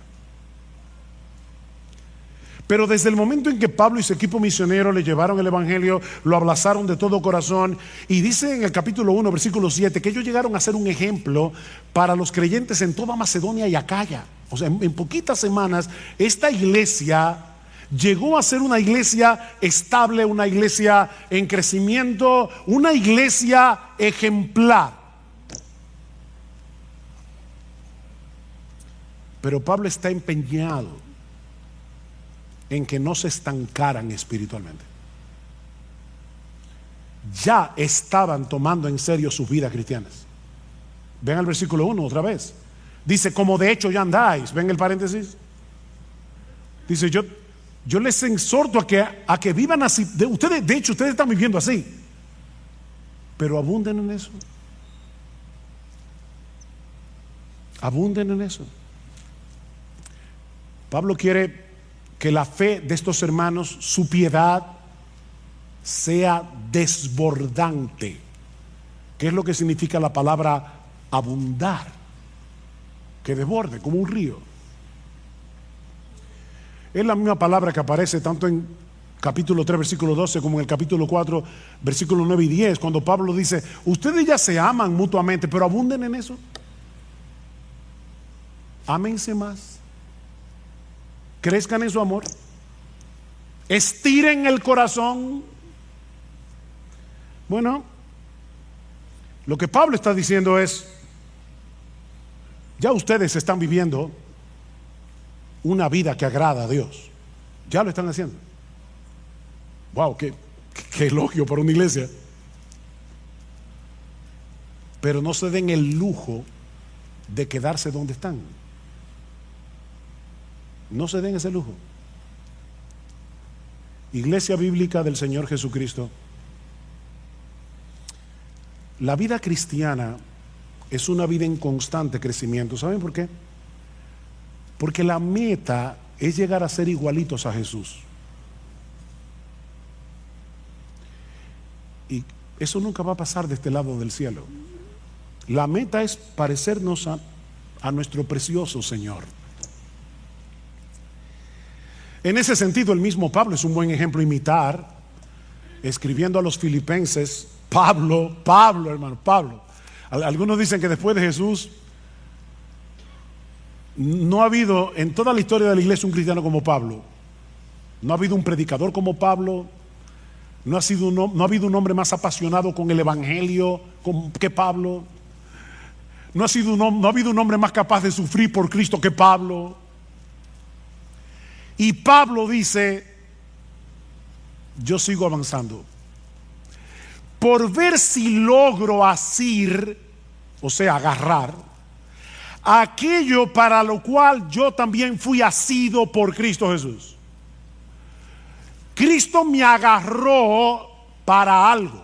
Pero desde el momento en que Pablo y su equipo misionero le llevaron el evangelio, lo abrazaron de todo corazón, y dice en el capítulo 1, versículo 7, que ellos llegaron a ser un ejemplo para los creyentes en toda Macedonia y Acaya. O sea, en poquitas semanas esta iglesia llegó a ser una iglesia estable, una iglesia en crecimiento, una iglesia ejemplar. Pero Pablo está empeñado en que no se estancaran espiritualmente. Ya estaban tomando en serio sus vidas cristianas. Ven al versículo 1 otra vez. Dice, como de hecho ya andáis. Ven el paréntesis. Dice, yo les exhorto a que vivan así. Ustedes, de hecho, ustedes están viviendo así. Pero abunden en eso. Abunden en eso. Pablo quiere que la fe de estos hermanos, su piedad, sea desbordante. ¿Qué es lo que significa la palabra abundar? Que desborde, como un río. Es la misma palabra que aparece tanto en capítulo 3, versículo 12, como en el capítulo 4, versículo 9 y 10, cuando Pablo dice, ustedes ya se aman mutuamente, pero abunden en eso. Ámense más. Crezcan en su amor, estiren el corazón. Bueno, lo que Pablo está diciendo es, ya ustedes están viviendo una vida que agrada a Dios. Ya lo están haciendo. Wow, qué elogio para una iglesia. Pero no se den el lujo de quedarse donde están. No se den ese lujo. Iglesia Bíblica del Señor Jesucristo, la vida cristiana es una vida en constante crecimiento. ¿Saben por qué? Porque la meta es llegar a ser igualitos a Jesús. Y eso nunca va a pasar de este lado del cielo. La meta es parecernos a nuestro precioso Señor. En ese sentido, el mismo Pablo es un buen ejemplo a imitar. Escribiendo a los filipenses, Pablo, hermano, Pablo. Algunos dicen que después de Jesús no ha habido en toda la historia de la iglesia un cristiano como Pablo. No ha habido un predicador como Pablo. No ha habido un hombre más apasionado con el evangelio que Pablo. No ha habido un hombre más capaz de sufrir por Cristo que Pablo. Y Pablo dice, yo sigo avanzando por ver si logro asir, o sea, agarrar aquello para lo cual yo también fui asido por Cristo Jesús. Cristo me agarró para algo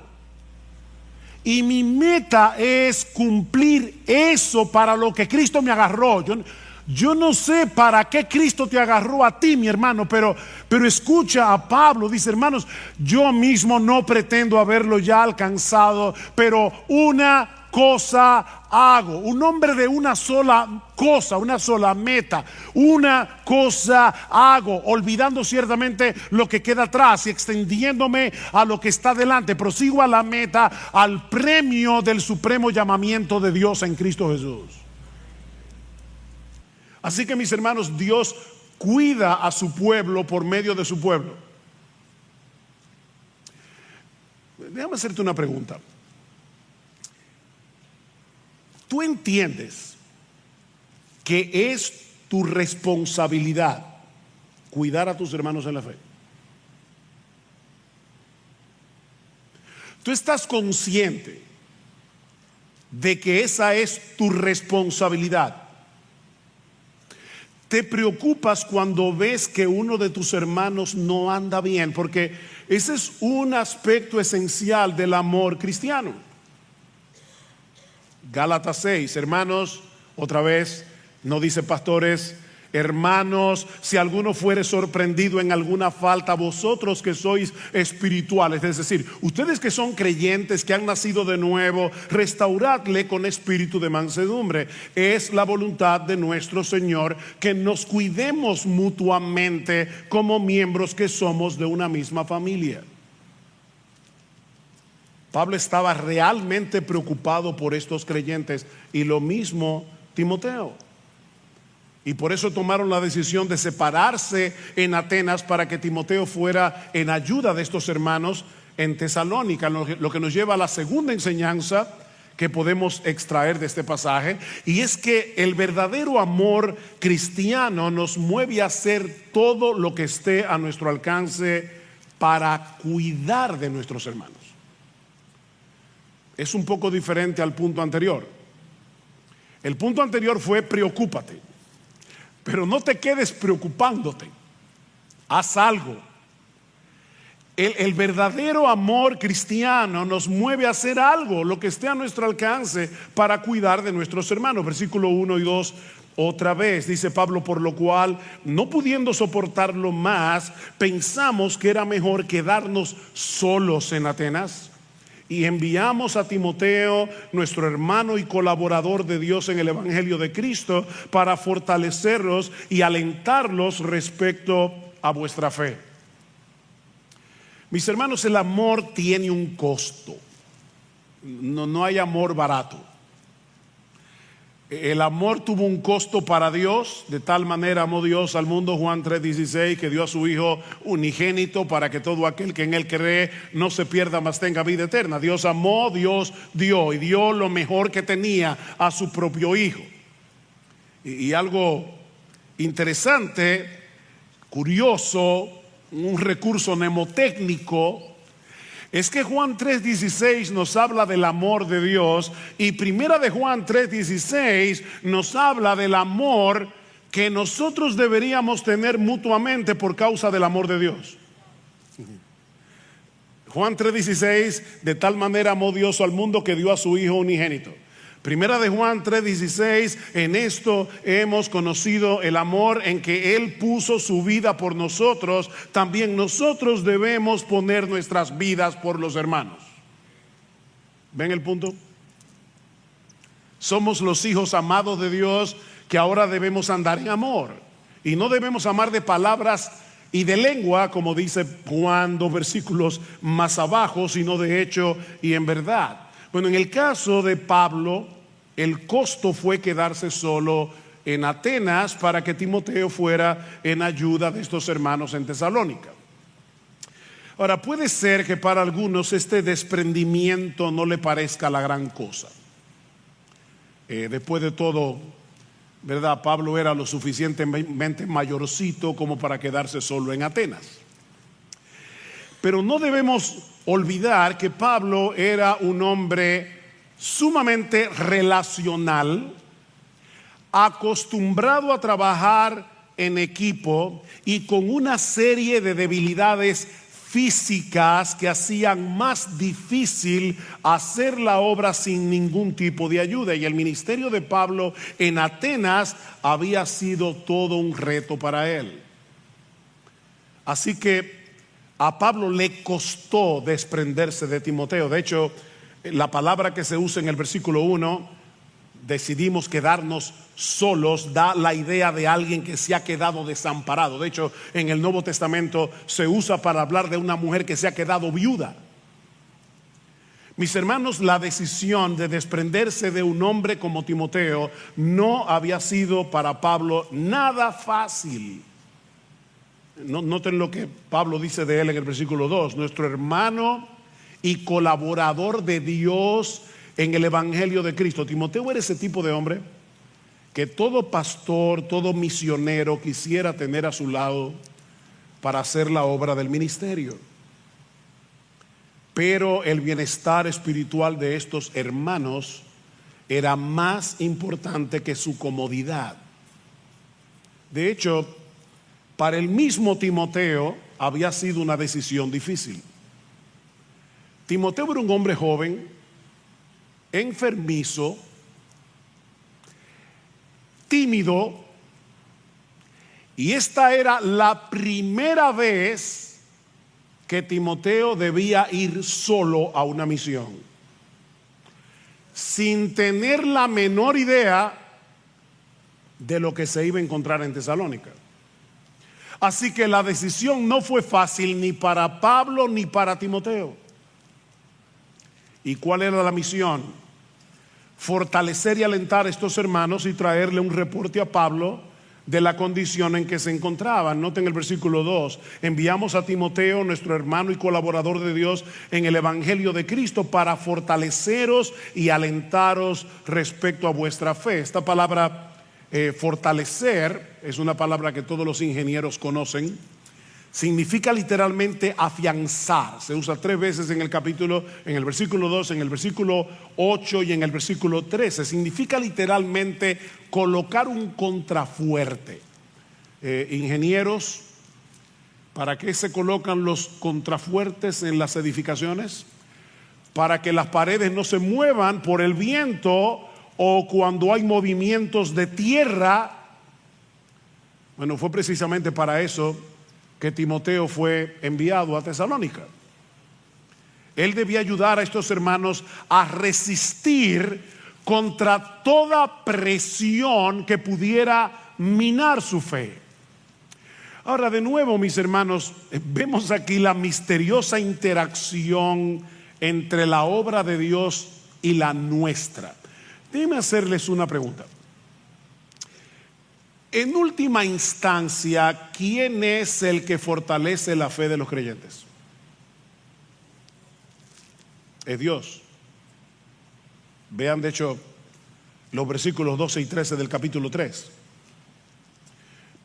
y mi meta es cumplir eso para lo que Cristo me agarró. Yo no sé para qué Cristo te agarró a ti, mi hermano, pero escucha a Pablo. Dice, hermanos, yo mismo no pretendo haberlo ya alcanzado, pero una cosa hago. Un hombre de una sola cosa, una sola meta. Una cosa hago, olvidando ciertamente lo que queda atrás y extendiéndome a lo que está delante. Prosigo a la meta, al premio del supremo llamamiento de Dios en Cristo Jesús. Así que, mis hermanos, Dios cuida a su pueblo por medio de su pueblo. Déjame hacerte una pregunta. ¿Tú entiendes que es tu responsabilidad cuidar a tus hermanos en la fe? ¿Tú estás consciente de que esa es tu responsabilidad? Te preocupas cuando ves que uno de tus hermanos no anda bien, porque ese es un aspecto esencial del amor cristiano. Gálatas 6, hermanos, otra vez, no dice pastores, Hermanos, si alguno fuere sorprendido en alguna falta, vosotros que sois espirituales, es decir, ustedes que son creyentes, que han nacido de nuevo, restauradle con espíritu de mansedumbre. Es la voluntad de nuestro Señor que nos cuidemos mutuamente como miembros que somos de una misma familia. Pablo estaba realmente preocupado por estos creyentes, y lo mismo Timoteo. Y por eso tomaron la decisión de separarse en Atenas para que Timoteo fuera en ayuda de estos hermanos en Tesalónica, lo que nos lleva a la segunda enseñanza que podemos extraer de este pasaje, y es que el verdadero amor cristiano nos mueve a hacer todo lo que esté a nuestro alcance para cuidar de nuestros hermanos. Es un poco diferente al punto anterior. El punto anterior fue preocúpate, pero no te quedes preocupándote, haz algo. El verdadero amor cristiano nos mueve a hacer algo, lo que esté a nuestro alcance para cuidar de nuestros hermanos. Versículo 1 y 2, otra vez dice Pablo: por lo cual, no pudiendo soportarlo más, pensamos que era mejor quedarnos solos en Atenas, y enviamos a Timoteo, nuestro hermano y colaborador de Dios en el Evangelio de Cristo, para fortalecerlos y alentarlos respecto a vuestra fe. Mis hermanos, el amor tiene un costo. No hay amor barato. El amor tuvo un costo para Dios. De tal manera amó Dios al mundo, Juan 3:16, que dio a su Hijo unigénito para que todo aquel que en Él cree no se pierda, mas tenga vida eterna. Dios amó, Dios dio, y dio lo mejor que tenía, a su propio Hijo. Y algo interesante, curioso, un recurso mnemotécnico, es que Juan 3:16 nos habla del amor de Dios, y primera de Juan 3:16 nos habla del amor que nosotros deberíamos tener mutuamente por causa del amor de Dios. Juan 3:16, de tal manera amó Dios al mundo que dio a su Hijo unigénito. Primera de Juan 3:16, en esto hemos conocido el amor, en que Él puso su vida por nosotros. También nosotros debemos poner nuestras vidas por los hermanos. ¿Ven el punto? Somos los hijos amados de Dios, que ahora debemos andar en amor. Y no debemos amar de palabras y de lengua, como dice Juan 2 versículos más abajo, sino de hecho y en verdad. Bueno, en el caso de Pablo, el costo fue quedarse solo en Atenas para que Timoteo fuera en ayuda de estos hermanos en Tesalónica. Ahora, puede ser que para algunos este desprendimiento no le parezca la gran cosa. Después de todo, ¿verdad? Pablo era lo suficientemente mayorcito como para quedarse solo en Atenas. Pero no debemos olvidar que Pablo era un hombre sumamente relacional, acostumbrado a trabajar en equipo y con una serie de debilidades físicas que hacían más difícil hacer la obra sin ningún tipo de ayuda. Y el ministerio de Pablo en Atenas había sido todo un reto para él. Así que a Pablo le costó desprenderse de Timoteo. De hecho, la palabra que se usa en el versículo 1, decidimos quedarnos solos, da la idea de alguien que se ha quedado desamparado. De hecho, en el Nuevo Testamento se usa para hablar de una mujer que se ha quedado viuda. Mis hermanos, la decisión de desprenderse de un hombre como Timoteo no había sido para Pablo nada fácil. Noten lo que Pablo dice de él en el versículo 2: nuestro hermano y colaborador de Dios en el Evangelio de Cristo. Timoteo era ese tipo de hombre que todo pastor, todo misionero quisiera tener a su lado para hacer la obra del ministerio. Pero el bienestar espiritual de estos hermanos era más importante que su comodidad. De hecho, para el mismo Timoteo había sido una decisión difícil. Timoteo era un hombre joven, enfermizo, tímido, Y esta era la primera vez que Timoteo debía ir solo a una misión, sin tener la menor idea de lo que se iba a encontrar en Tesalónica. Así que la decisión no fue fácil ni para Pablo ni para Timoteo. ¿Y cuál era la misión? Fortalecer y alentar a estos hermanos y traerle un reporte a Pablo de la condición en que se encontraban. Noten el versículo 2: enviamos a Timoteo, nuestro hermano y colaborador de Dios en el Evangelio de Cristo, para fortaleceros y alentaros respecto a vuestra fe. Esta palabra fortalecer es una palabra que todos los ingenieros conocen. Significa literalmente afianzar. Se usa 3 veces en el capítulo, en el versículo 2, en el versículo 8 y en el versículo 13. Significa literalmente colocar un contrafuerte. Ingenieros, ¿para qué se colocan los contrafuertes en las edificaciones? Para que las paredes no se muevan por el viento o cuando hay movimientos de tierra. Bueno, fue precisamente para eso que Timoteo fue enviado a Tesalónica. Él debía ayudar a estos hermanos a resistir contra toda presión que pudiera minar su fe. Ahora, de nuevo, mis hermanos, vemos aquí la misteriosa interacción entre la obra de Dios y la nuestra. Déjenme hacerles una pregunta. En última instancia, ¿quién es el que fortalece la fe de los creyentes? Es Dios. Vean, de hecho, los versículos 12 y 13 del capítulo 3.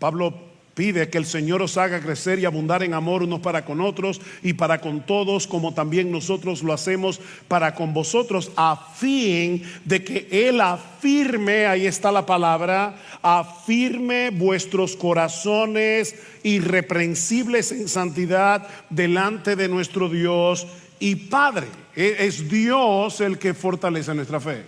Pablo pide que el Señor os haga crecer y abundar en amor unos para con otros y para con todos, como también nosotros lo hacemos para con vosotros, a fin de que Él afirme, ahí está la palabra, afirme vuestros corazones irreprensibles en santidad delante de nuestro Dios y Padre. Es Dios el que fortalece nuestra fe.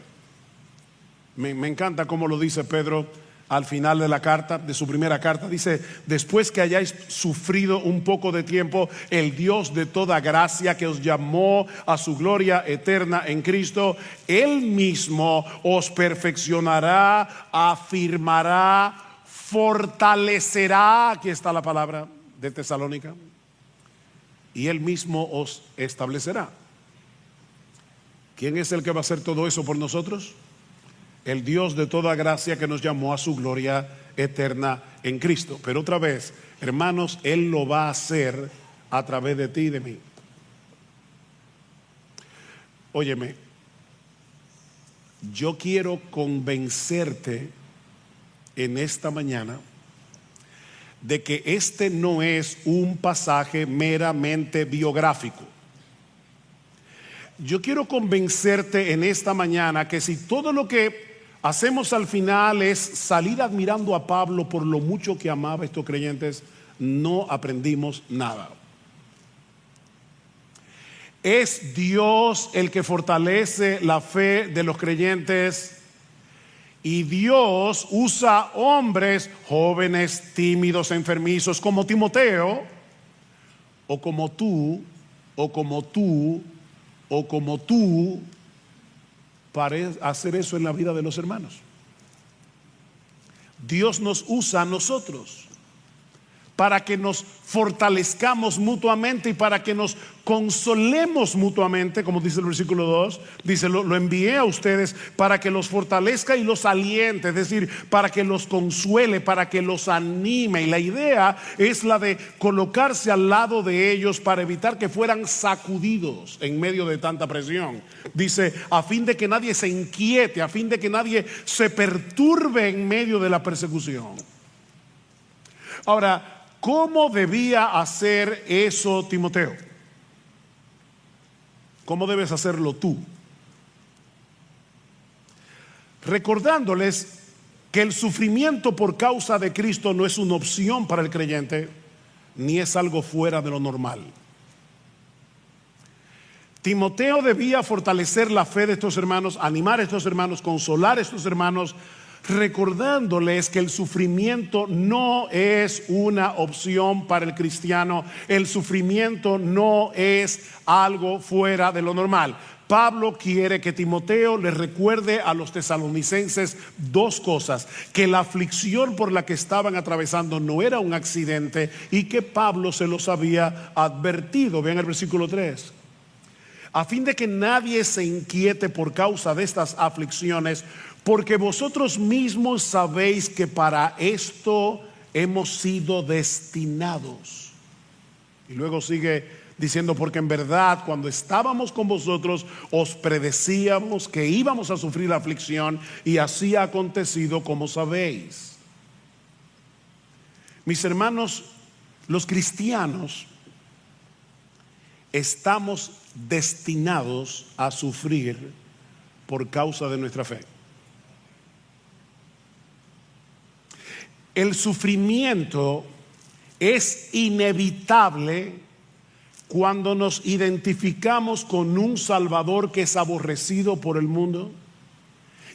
Me encanta cómo lo dice Pedro al final de la carta, de su primera carta. Dice: después que hayáis sufrido un poco de tiempo, el Dios de toda gracia, que os llamó a su gloria eterna en Cristo, Él mismo os perfeccionará, afirmará, fortalecerá. Aquí está la palabra de Tesalónica. Y Él mismo os establecerá. ¿Quién es el que va a hacer todo eso por nosotros? El Dios de toda gracia, que nos llamó a su gloria eterna en Cristo. Pero otra vez, hermanos, Él lo va a hacer a través de ti y de mí. Óyeme, yo quiero convencerte en esta mañana de que este no es un pasaje meramente biográfico. Yo quiero convencerte en esta mañana que si todo lo que hacemos al final es salir admirando a Pablo por lo mucho que amaba a estos creyentes, no aprendimos nada. Es Dios el que fortalece la fe de los creyentes, y Dios usa hombres jóvenes, tímidos, enfermizos, como Timoteo, o como tú, para hacer eso en la vida de los hermanos. Dios nos usa a nosotros para que nos fortalezcamos mutuamente y para que nos consolemos mutuamente, como dice el versículo 2. Dice: lo envié a ustedes para que los fortalezca y los aliente, es decir, para que los consuele, para que los anime. Y la idea es la de colocarse al lado de ellos para evitar que fueran sacudidos en medio de tanta presión. Dice: a fin de que nadie se inquiete, a fin de que nadie se perturbe en medio de la persecución. Ahora, ¿cómo debía hacer eso Timoteo? ¿Cómo debes hacerlo tú? Recordándoles que el sufrimiento por causa de Cristo no es una opción para el creyente, ni es algo fuera de lo normal. Timoteo debía fortalecer la fe de estos hermanos, animar a estos hermanos, consolar a estos hermanos, recordándoles que el sufrimiento no es una opción para el cristiano. El sufrimiento no es algo fuera de lo normal. Pablo quiere que Timoteo le recuerde a los tesalonicenses dos cosas: que la aflicción por la que estaban atravesando no era un accidente y que Pablo se los había advertido. Vean el versículo 3. A fin de que nadie se inquiete por causa de estas aflicciones, porque vosotros mismos sabéis que para esto hemos sido destinados. Y luego sigue diciendo: porque en verdad cuando estábamos con vosotros os predecíamos que íbamos a sufrir la aflicción, y así ha acontecido como sabéis. Mis hermanos, los cristianos estamos destinados a sufrir por causa de nuestra fe. El sufrimiento es inevitable cuando nos identificamos con un Salvador que es aborrecido por el mundo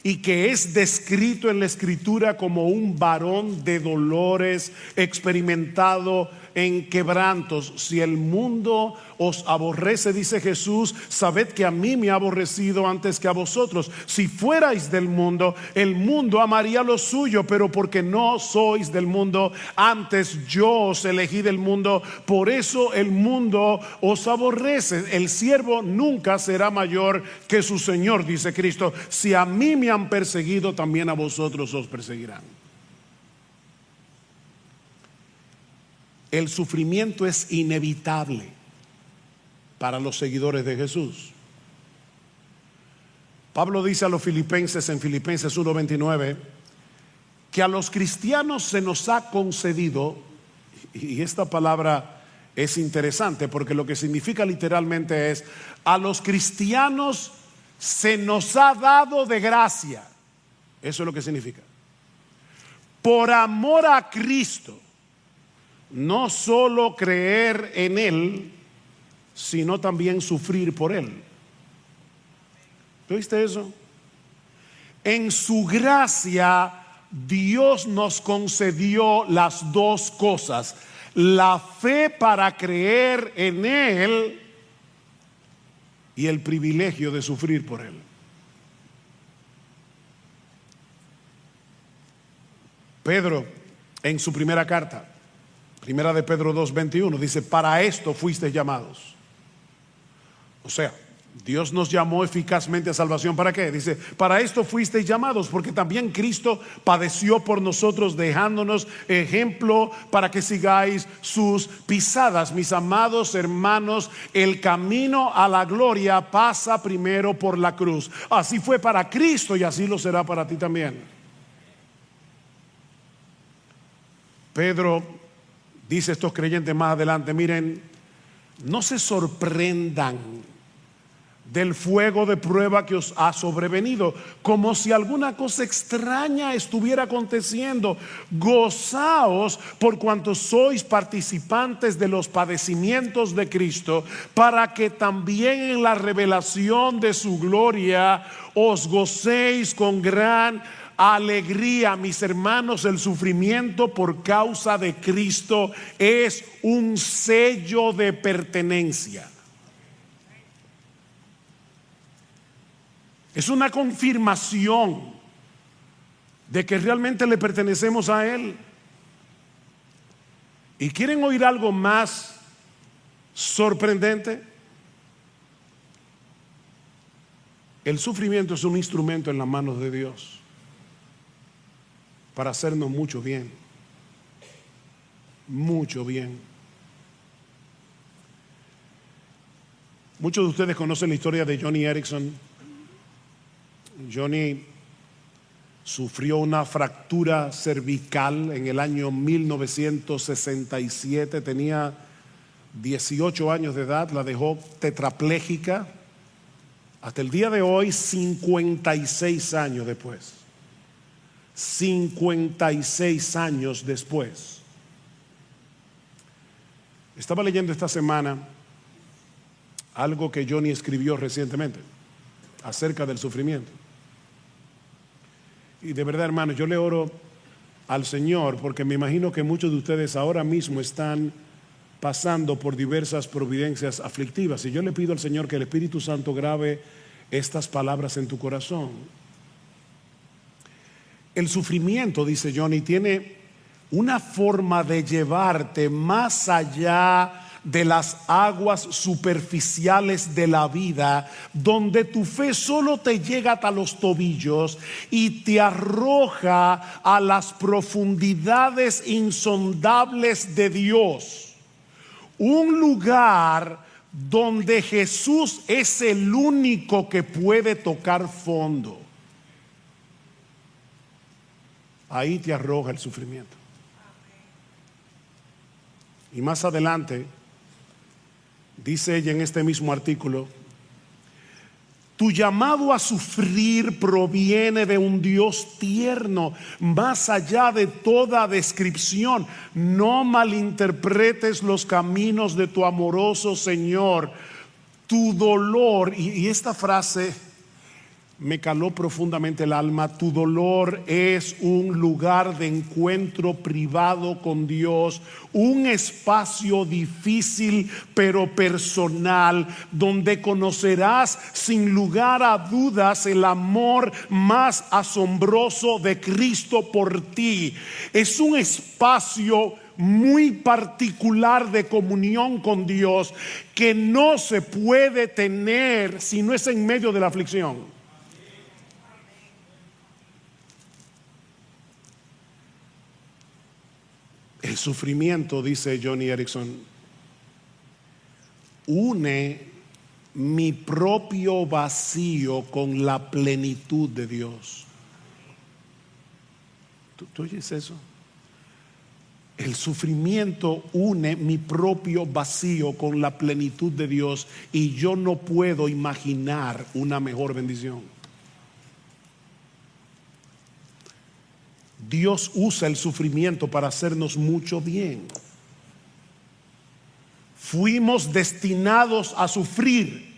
y que es descrito en la Escritura como un varón de dolores, experimentado en quebrantos. Si el mundo os aborrece, dice Jesús, sabed que a mí me ha aborrecido antes que a vosotros. Si fuerais del mundo, el mundo amaría lo suyo, pero porque no sois del mundo, antes yo os elegí del mundo, por eso el mundo os aborrece. El siervo nunca será mayor que su Señor, dice Cristo. Si a mí me han perseguido, también a vosotros os perseguirán. El sufrimiento es inevitable para los seguidores de Jesús. Pablo dice a los filipenses en Filipenses 1:29 que a los cristianos se nos ha concedido, y esta palabra es interesante porque lo que significa literalmente es: a los cristianos se nos ha dado de gracia. Eso es lo que significa. Por amor a Cristo, no solo creer en Él, sino también sufrir por Él. ¿Viste eso? En su gracia, Dios nos concedió las dos cosas: la fe para creer en Él y el privilegio de sufrir por Él. Pedro, en su primera carta, Primera de Pedro 2:21, dice: para esto fuisteis llamados. O sea, Dios nos llamó eficazmente a salvación. ¿Para qué? Dice: para esto fuisteis llamados, porque también Cristo padeció por nosotros, dejándonos ejemplo para que sigáis sus pisadas. Mis amados hermanos, el camino a la gloria pasa primero por la cruz. Así fue para Cristo y así lo será para ti también. Pedro dice a estos creyentes más adelante: miren, no se sorprendan del fuego de prueba que os ha sobrevenido, como si alguna cosa extraña estuviera aconteciendo. Gozaos por cuanto sois participantes de los padecimientos de Cristo, para que también en la revelación de su gloria os gocéis con gran alegría. Mis hermanos, el sufrimiento por causa de Cristo es un sello de pertenencia. Es una confirmación de que realmente le pertenecemos a Él. ¿Y quieren oír algo más sorprendente? El sufrimiento es un instrumento en las manos de Dios para hacernos mucho bien. Mucho bien. Muchos de ustedes conocen la historia de Joni Eareckson. Joni sufrió una fractura cervical en el año 1967. Tenía 18 años de edad, la dejó tetrapléjica. Hasta el día de hoy, 56 años después. 56 años después. Estaba leyendo esta semana algo que Joni escribió recientemente acerca del sufrimiento. Y de verdad, hermanos, yo le oro al Señor porque me imagino que muchos de ustedes ahora mismo están pasando por diversas providencias aflictivas. Y yo le pido al Señor que el Espíritu Santo grabe estas palabras en tu corazón. El sufrimiento, dice Johnny, tiene una forma de llevarte más allá de las aguas superficiales de la vida, donde tu fe solo te llega hasta los tobillos y te arroja a las profundidades insondables de Dios. Un lugar donde Jesús es el único que puede tocar fondo. Ahí te arroja el sufrimiento. Y más adelante dice ella en este mismo artículo: tu llamado a sufrir proviene de un Dios tierno, más allá de toda descripción. No malinterpretes los caminos de tu amoroso Señor. Tu dolor, y esta frase me caló profundamente el alma, tu dolor es un lugar de encuentro privado con Dios, un espacio difícil pero personal, donde conocerás sin lugar a dudas el amor más asombroso de Cristo por ti. Es un espacio muy particular de comunión con Dios que no se puede tener si no es en medio de la aflicción. El sufrimiento, dice Johnny Erickson, une mi propio vacío con la plenitud de Dios. ¿Tú oyes eso? El sufrimiento une mi propio vacío con la plenitud de Dios, y yo no puedo imaginar una mejor bendición. Dios usa el sufrimiento para hacernos mucho bien. Fuimos destinados a sufrir.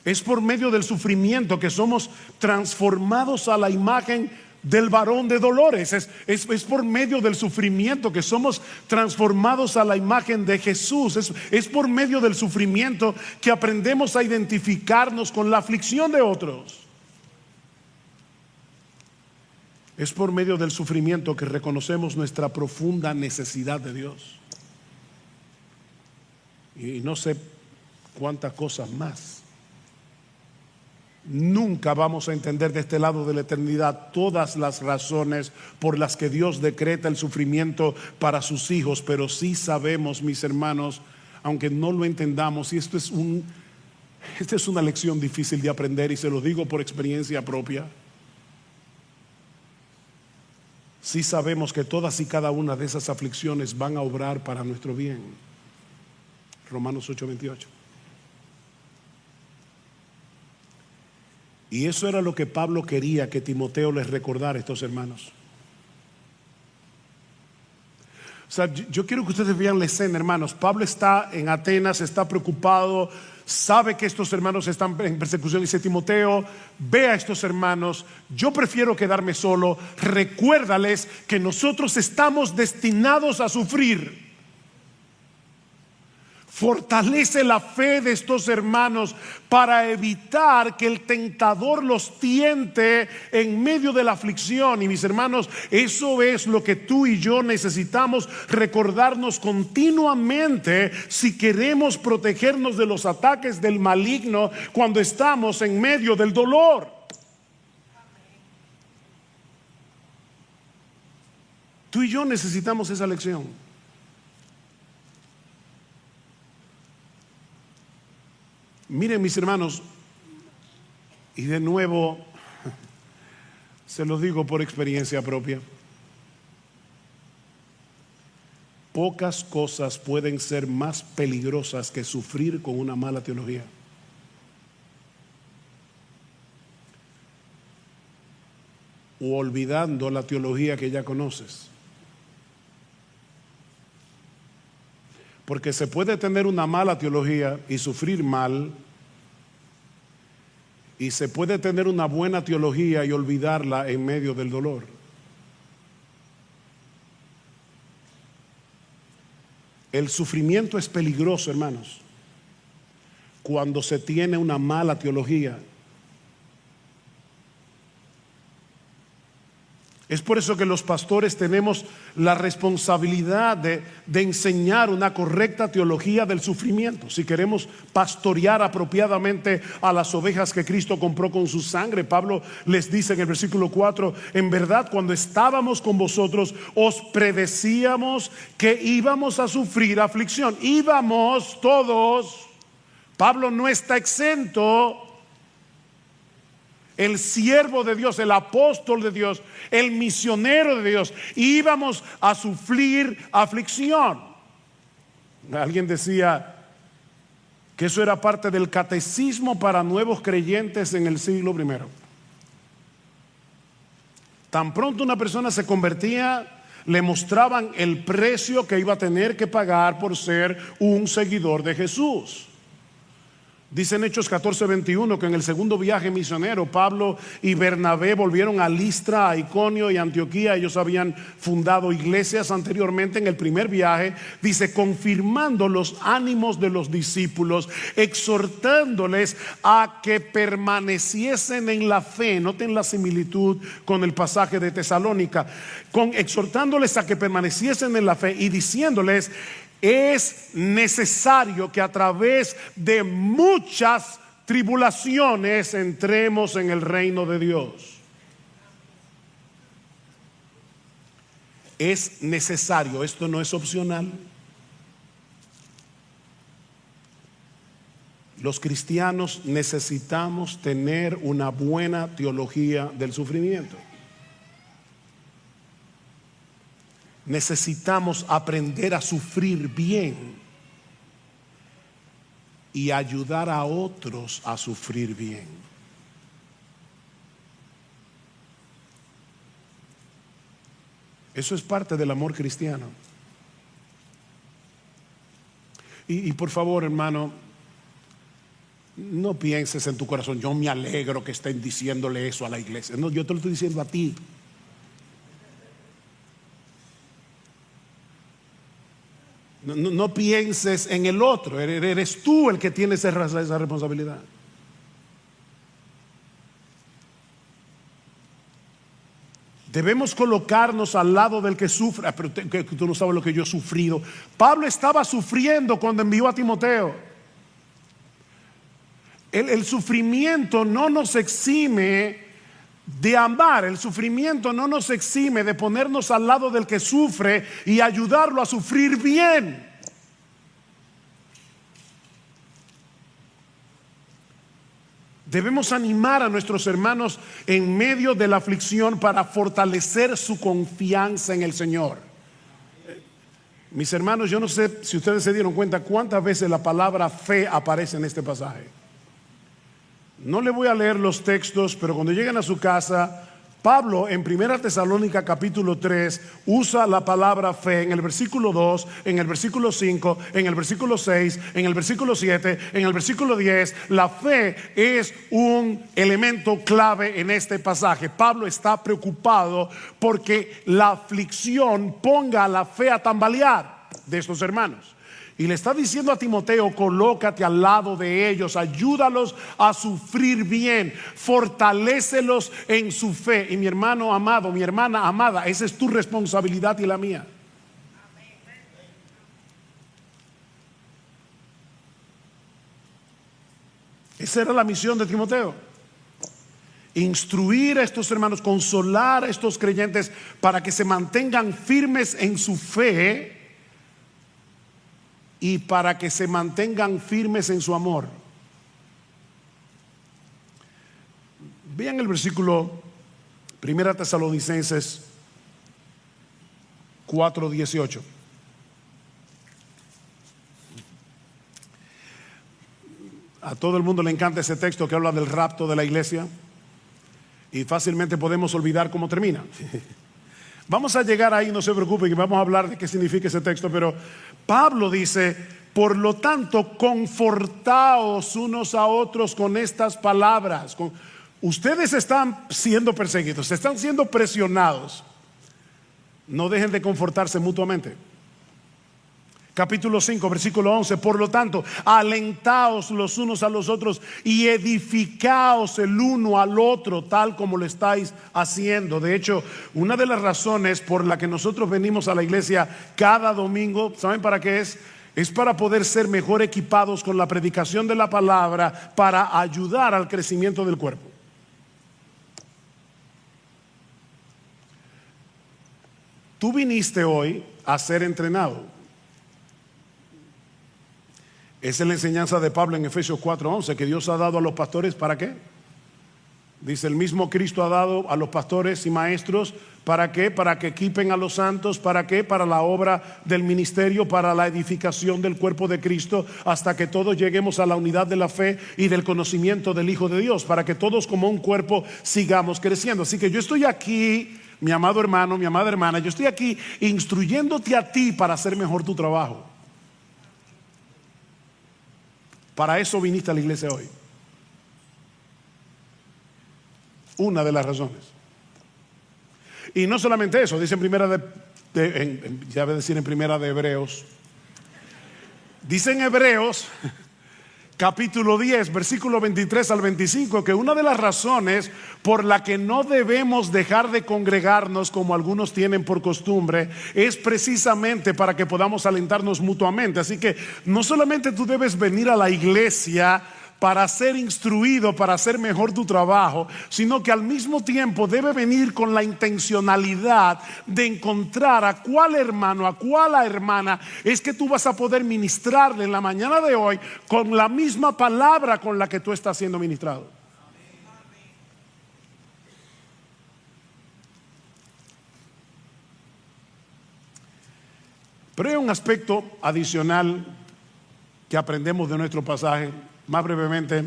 Es por medio del sufrimiento que somos transformados a la imagen del varón de dolores. Es por medio del sufrimiento que somos transformados a la imagen de Jesús. Es por medio del sufrimiento que aprendemos a identificarnos con la aflicción de otros. Es por medio del sufrimiento que reconocemos nuestra profunda necesidad de Dios. Y no sé cuántas cosas más. Nunca vamos a entender de este lado de la eternidad todas las razones por las que Dios decreta el sufrimiento para sus hijos, pero sí sabemos, mis hermanos, aunque no lo entendamos, y esta es una lección difícil de aprender, y se lo digo por experiencia propia. Sí sabemos que todas y cada una de esas aflicciones van a obrar para nuestro bien. Romanos 8:28. Y eso era lo que Pablo quería que Timoteo les recordara a estos hermanos. O sea, yo quiero que ustedes vean la escena, hermanos. Pablo está en Atenas, está preocupado, sabe que estos hermanos están en persecución. Dice: Timoteo, ve a estos hermanos, yo prefiero quedarme solo. Recuérdales que nosotros estamos destinados a sufrir. Fortalece la fe de estos hermanos para evitar que el tentador los tiente en medio de la aflicción. Y mis hermanos, eso es lo que tú y yo necesitamos recordarnos continuamente si queremos protegernos de los ataques del maligno cuando estamos en medio del dolor. Tú y yo necesitamos esa lección. Miren, mis hermanos, y de nuevo se lo digo por experiencia propia, pocas cosas pueden ser más peligrosas que sufrir con una mala teología. O olvidando la teología que ya conoces. Porque se puede tener una mala teología y sufrir mal, Y se puede tener una buena teología y olvidarla en medio del dolor. El sufrimiento es peligroso, hermanos, cuando se tiene una mala teología. Es por eso que los pastores tenemos la responsabilidad de enseñar una correcta teología del sufrimiento. Si queremos pastorear apropiadamente a las ovejas que Cristo compró con su sangre, Pablo les dice en el versículo 4, en verdad cuando estábamos con vosotros os predecíamos que íbamos a sufrir aflicción. Íbamos todos. Pablo no está exento. El siervo de Dios, el apóstol de Dios, el misionero de Dios, íbamos a sufrir aflicción. Alguien decía que eso era parte del catecismo para nuevos creyentes en el siglo I. Tan pronto una persona se convertía, le mostraban el precio que iba a tener que pagar por ser un seguidor de Jesús. Dice en Hechos 14:21 que en el segundo viaje misionero Pablo y Bernabé volvieron a Listra, a Iconio y Antioquía. Ellos habían fundado iglesias anteriormente. En el primer viaje dice, confirmando los ánimos de los discípulos, exhortándoles a que permaneciesen en la fe. Noten la similitud con el pasaje de Tesalónica, exhortándoles a que permaneciesen en la fe y diciéndoles, es necesario que a través de muchas tribulaciones entremos en el reino de Dios. Es necesario, esto no es opcional. Los cristianos necesitamos tener una buena teología del sufrimiento. Necesitamos aprender a sufrir bien y ayudar a otros a sufrir bien. Eso es parte del amor cristiano. Y por favor, hermano, no pienses en tu corazón, yo me alegro que estén diciéndole eso a la iglesia. No, yo te lo estoy diciendo a ti. No pienses en el otro, eres tú el que tiene esa responsabilidad. Debemos colocarnos al lado del que sufre. Pero tú no sabes lo que yo he sufrido. Pablo estaba sufriendo cuando envió a Timoteo. El sufrimiento no nos exime de amar. El sufrimiento no nos exime de ponernos al lado del que sufre y ayudarlo a sufrir bien. Debemos animar a nuestros hermanos en medio de la aflicción para fortalecer su confianza en el Señor. Mis hermanos, yo no sé si ustedes se dieron cuenta cuántas veces la palabra fe aparece en este pasaje. No le voy a leer los textos, pero cuando lleguen a su casa, Pablo en 1 Tesalónica capítulo 3 usa la palabra fe en el versículo 2, en el versículo 5, en el versículo 6, en el versículo 7, en el versículo 10. La fe es un elemento clave en este pasaje. Pablo está preocupado porque la aflicción ponga la fe a tambalear de estos hermanos. Y le está diciendo a Timoteo, colócate al lado de ellos, ayúdalos a sufrir bien, fortalécelos en su fe. Y mi hermano amado, mi hermana amada, esa es tu responsabilidad y la mía. Esa era la misión de Timoteo. Instruir a estos hermanos, consolar a estos creyentes para que se mantengan firmes en su fe y para que se mantengan firmes en su amor. Vean el versículo 1 Tesalonicenses 4:18. A todo el mundo le encanta ese texto que habla del rapto de la iglesia y fácilmente podemos olvidar cómo termina. Vamos a llegar ahí, no se preocupen, que vamos a hablar de qué significa ese texto, pero Pablo dice, por lo tanto, confortaos unos a otros con estas palabras. Ustedes están siendo perseguidos, están siendo presionados. No dejen de confortarse mutuamente. Capítulo 5, versículo 11. Por lo tanto, alentaos los unos a los otros y edificaos el uno al otro, tal como lo estáis haciendo. De hecho, una de las razones por la que nosotros venimos a la iglesia cada domingo, ¿saben para qué es? Es para poder ser mejor equipados con la predicación de la palabra, para ayudar al crecimiento del cuerpo. Tú viniste hoy a ser entrenado. Esa es la enseñanza de Pablo en Efesios 4:11, que Dios ha dado a los pastores, ¿para qué? Dice, el mismo Cristo ha dado a los pastores y maestros, ¿para qué? Para que equipen a los santos, ¿para qué? Para la obra del ministerio, para la edificación del cuerpo de Cristo, hasta que todos lleguemos a la unidad de la fe y del conocimiento del Hijo de Dios, para que todos como un cuerpo sigamos creciendo. Así que yo estoy aquí, mi amado hermano, mi amada hermana, yo estoy aquí instruyéndote a ti para hacer mejor tu trabajo. Para eso viniste a la iglesia hoy. Una de las razones. Y no solamente eso, dice en primera ya voy a decir en primera de Hebreos. Dice en Hebreos capítulo 10, versículo 23 al 25, que una de las razones por la que no debemos dejar de congregarnos como algunos tienen por costumbre es precisamente para que podamos alentarnos mutuamente. Así que no solamente tú debes venir a la iglesia para ser instruido, para hacer mejor tu trabajo, sino que al mismo tiempo debe venir con la intencionalidad de encontrar a cuál hermano, a cuál hermana es que tú vas a poder ministrarle en la mañana de hoy con la misma palabra con la que tú estás siendo ministrado. Pero hay un aspecto adicional que aprendemos de nuestro pasaje, más brevemente,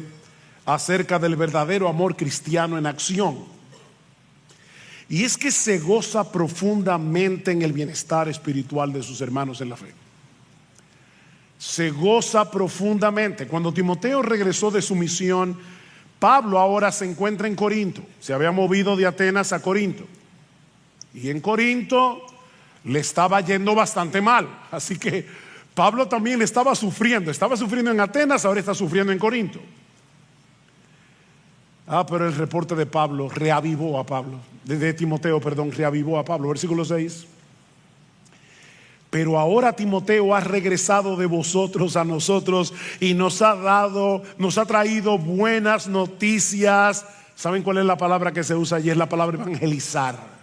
acerca del verdadero amor cristiano en acción. Y es que se goza profundamente en el bienestar espiritual de sus hermanos en la fe. Se goza profundamente. Cuando Timoteo regresó de su misión, Pablo ahora se encuentra en Corinto. Se había movido de Atenas a Corinto. Y en Corinto le estaba yendo bastante mal. Así que Pablo también le estaba sufriendo en Atenas, ahora está sufriendo en Corinto. Pero el reporte de Pablo reavivó a Pablo, de Timoteo, perdón, reavivó a Pablo. Versículo 6. Pero ahora Timoteo ha regresado de vosotros a nosotros y nos ha traído buenas noticias. ¿Saben cuál es la palabra que se usa allí? Es la palabra evangelizar.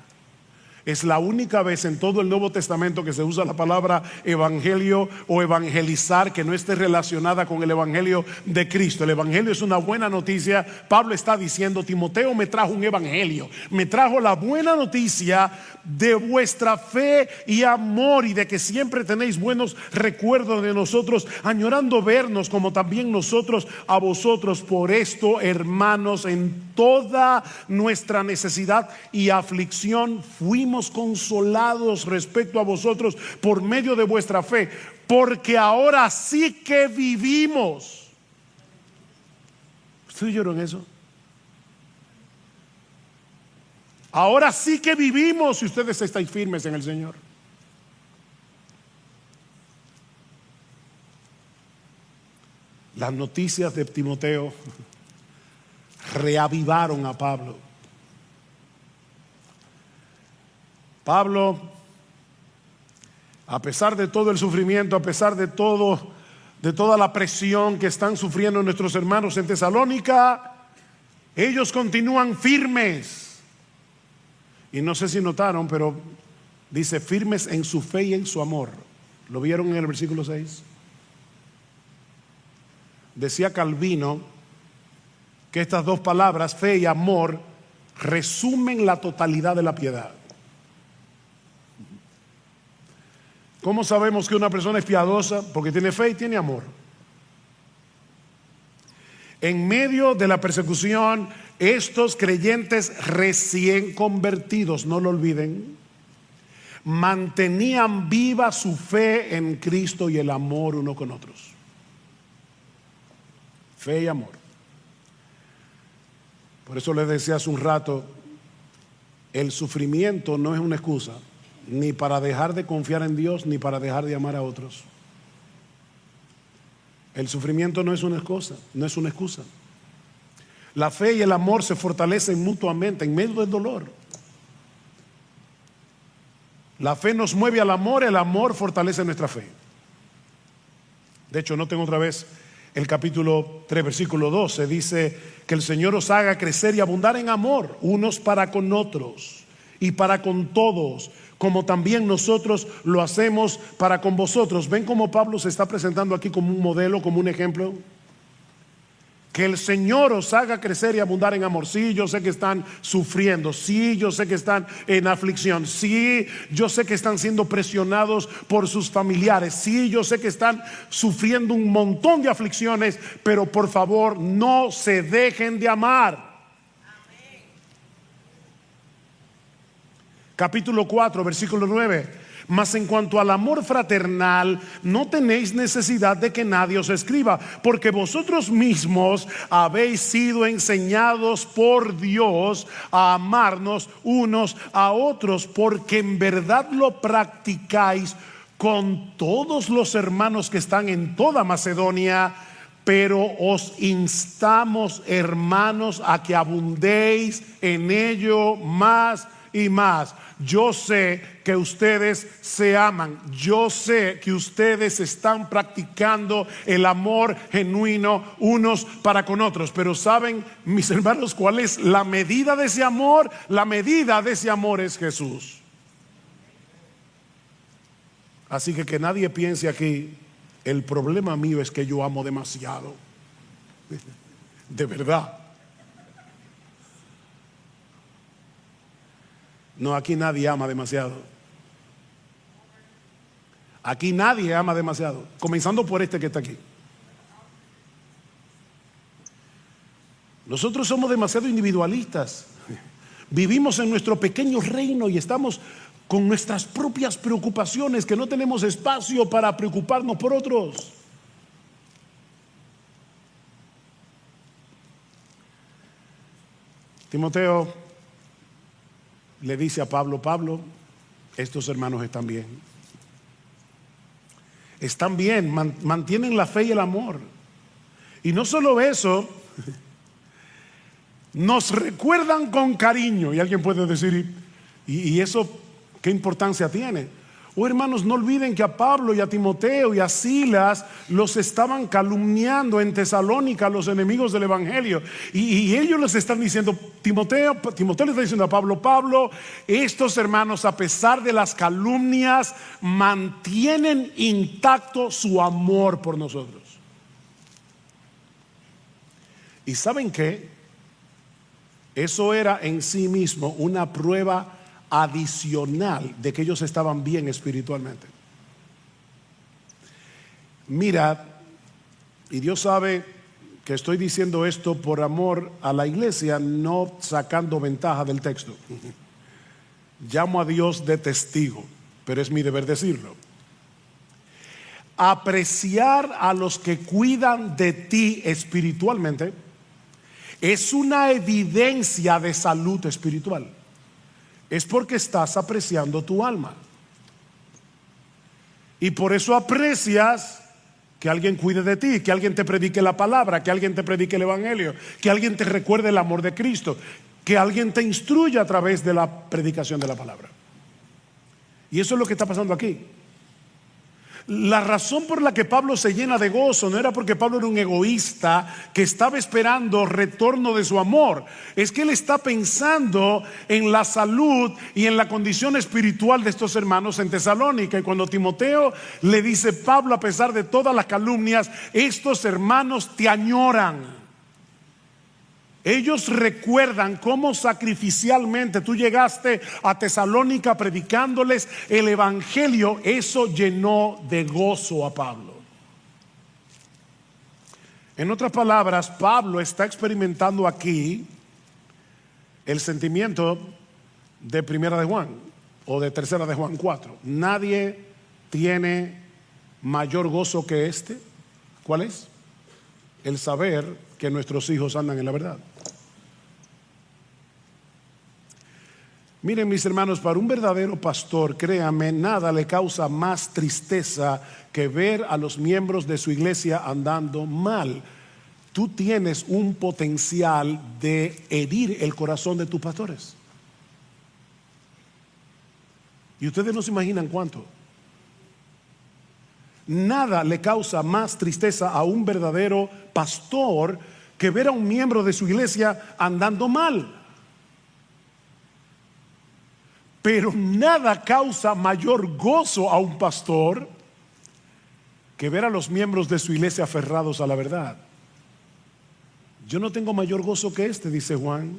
Es la única vez en todo el Nuevo Testamento que se usa la palabra evangelio o evangelizar que no esté relacionada con el evangelio de Cristo. El evangelio es una buena noticia. Pablo está diciendo, Timoteo me trajo un evangelio, me trajo la buena noticia de vuestra fe y amor, y de que siempre tenéis buenos recuerdos de nosotros, añorando vernos como también nosotros a vosotros. Por esto, hermanos, en toda nuestra necesidad y aflicción fuimos consolados respecto a vosotros por medio de vuestra fe, porque ahora sí que vivimos. ¿Usted oyó eso? Ahora sí que vivimos si ustedes estáis firmes en el Señor. Las noticias de Timoteo reavivaron a Pablo. Pablo, a pesar de todo el sufrimiento, a pesar de toda la presión que están sufriendo nuestros hermanos en Tesalónica, ellos continúan firmes. Y no sé si notaron, pero dice firmes en su fe y en su amor. ¿Lo vieron en el versículo 6? Decía Calvino que estas dos palabras, fe y amor, resumen la totalidad de la piedad. ¿Cómo sabemos que una persona es piadosa? Porque tiene fe y tiene amor. En medio de la persecución, estos creyentes recién convertidos, no lo olviden, mantenían viva su fe en Cristo y el amor uno con otros. Fe y amor. Por eso les decía hace un rato, el sufrimiento no es una excusa, ni para dejar de confiar en Dios, ni para dejar de amar a otros. El sufrimiento no es una excusa, no es una excusa. La fe y el amor se fortalecen mutuamente en medio del dolor. La fe nos mueve al amor, el amor fortalece nuestra fe. De hecho, noten otra vez el capítulo 3, versículo 12, dice que el Señor os haga crecer y abundar en amor, unos para con otros y para con todos, como también nosotros lo hacemos para con vosotros. ¿Ven cómo Pablo se está presentando aquí como un modelo, como un ejemplo? Que el Señor os haga crecer y abundar en amor. Sí, yo sé que están sufriendo. Sí, yo sé que están en aflicción. Sí, yo sé que están siendo presionados por sus familiares. Sí, yo sé que están sufriendo un montón de aflicciones, pero por favor no se dejen de amar. Capítulo 4, versículo 9. Mas en cuanto al amor fraternal, no tenéis necesidad de que nadie os escriba, porque vosotros mismos habéis sido enseñados por Dios a amarnos unos a otros, porque en verdad lo practicáis con todos los hermanos que están en toda Macedonia. Pero os instamos, hermanos, a que abundéis en ello más y más. Yo sé que ustedes se aman. Yo sé que ustedes están practicando el amor genuino unos para con otros. Pero ¿saben, mis hermanos, cuál es la medida de ese amor? La medida de ese amor es Jesús. Así que nadie piense aquí, el problema mío es que yo amo demasiado. De verdad. No, aquí nadie ama demasiado. Aquí nadie ama demasiado. Comenzando por este que está aquí. Nosotros somos demasiado individualistas. Vivimos en nuestro pequeño reino y estamos con nuestras propias preocupaciones, que no tenemos espacio para preocuparnos por otros. Timoteo le dice a Pablo: Pablo, estos hermanos están bien. Están bien, mantienen la fe y el amor. Y no solo eso, nos recuerdan con cariño. Y alguien puede decir, ¿y eso qué importancia tiene? Oh, hermanos, no olviden que a Pablo y a Timoteo y a Silas los estaban calumniando en Tesalónica los enemigos del evangelio, y ellos les están diciendo, Timoteo le está diciendo a Pablo: Pablo, estos hermanos, a pesar de las calumnias, mantienen intacto su amor por nosotros. ¿Y saben qué? Eso era en sí mismo una prueba adicional de que ellos estaban bien espiritualmente. Mira, y Dios sabe que estoy diciendo esto por amor a la iglesia, no sacando ventaja del texto. Llamo a Dios de testigo, pero es mi deber decirlo. Apreciar a los que cuidan de ti espiritualmente es una evidencia de salud espiritual. Es porque estás apreciando tu alma. Y por eso aprecias que alguien cuide de ti, que alguien te predique la palabra, que alguien te predique el evangelio, que alguien te recuerde el amor de Cristo, que alguien te instruya a través de la predicación de la palabra. Y eso es lo que está pasando aquí. La razón por la que Pablo se llena de gozo no era porque Pablo era un egoísta que estaba esperando retorno de su amor. Es que él está pensando en la salud y en la condición espiritual de estos hermanos en Tesalónica. Y cuando Timoteo le dice: Pablo, a pesar de todas las calumnias, estos hermanos te añoran. Ellos recuerdan cómo sacrificialmente tú llegaste a Tesalónica predicándoles el evangelio. Eso llenó de gozo a Pablo. En otras palabras, Pablo está experimentando aquí el sentimiento de Primera de Juan. o de tercera de Juan 4. Nadie tiene mayor gozo que este. ¿Cuál es? El saber que nuestros hijos andan en la verdad. Miren, mis hermanos, para un verdadero pastor, créame, nada le causa más tristeza que ver a los miembros de su iglesia andando mal. Tú tienes un potencial de herir el corazón de tus pastores. Y ustedes no se imaginan cuánto. Nada le causa más tristeza a un verdadero pastor que ver a un miembro de su iglesia andando mal. Pero nada causa mayor gozo a un pastor que ver a los miembros de su iglesia aferrados a la verdad. Yo no tengo mayor gozo que este, dice Juan.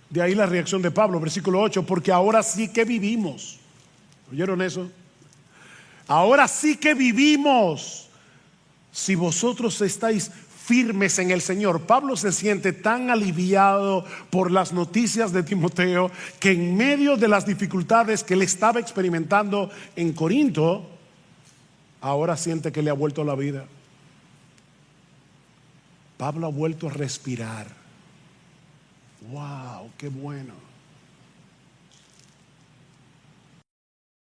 De ahí la reacción de Pablo, versículo 8, porque ahora sí que vivimos. ¿Oyeron eso? Ahora sí que vivimos si vosotros estáis firmes en el Señor. Pablo se siente tan aliviado por las noticias de Timoteo que en medio de las dificultades que él estaba experimentando en Corinto, ahora siente que le ha vuelto la vida. Pablo ha vuelto a respirar. ¡Wow! ¡Qué bueno!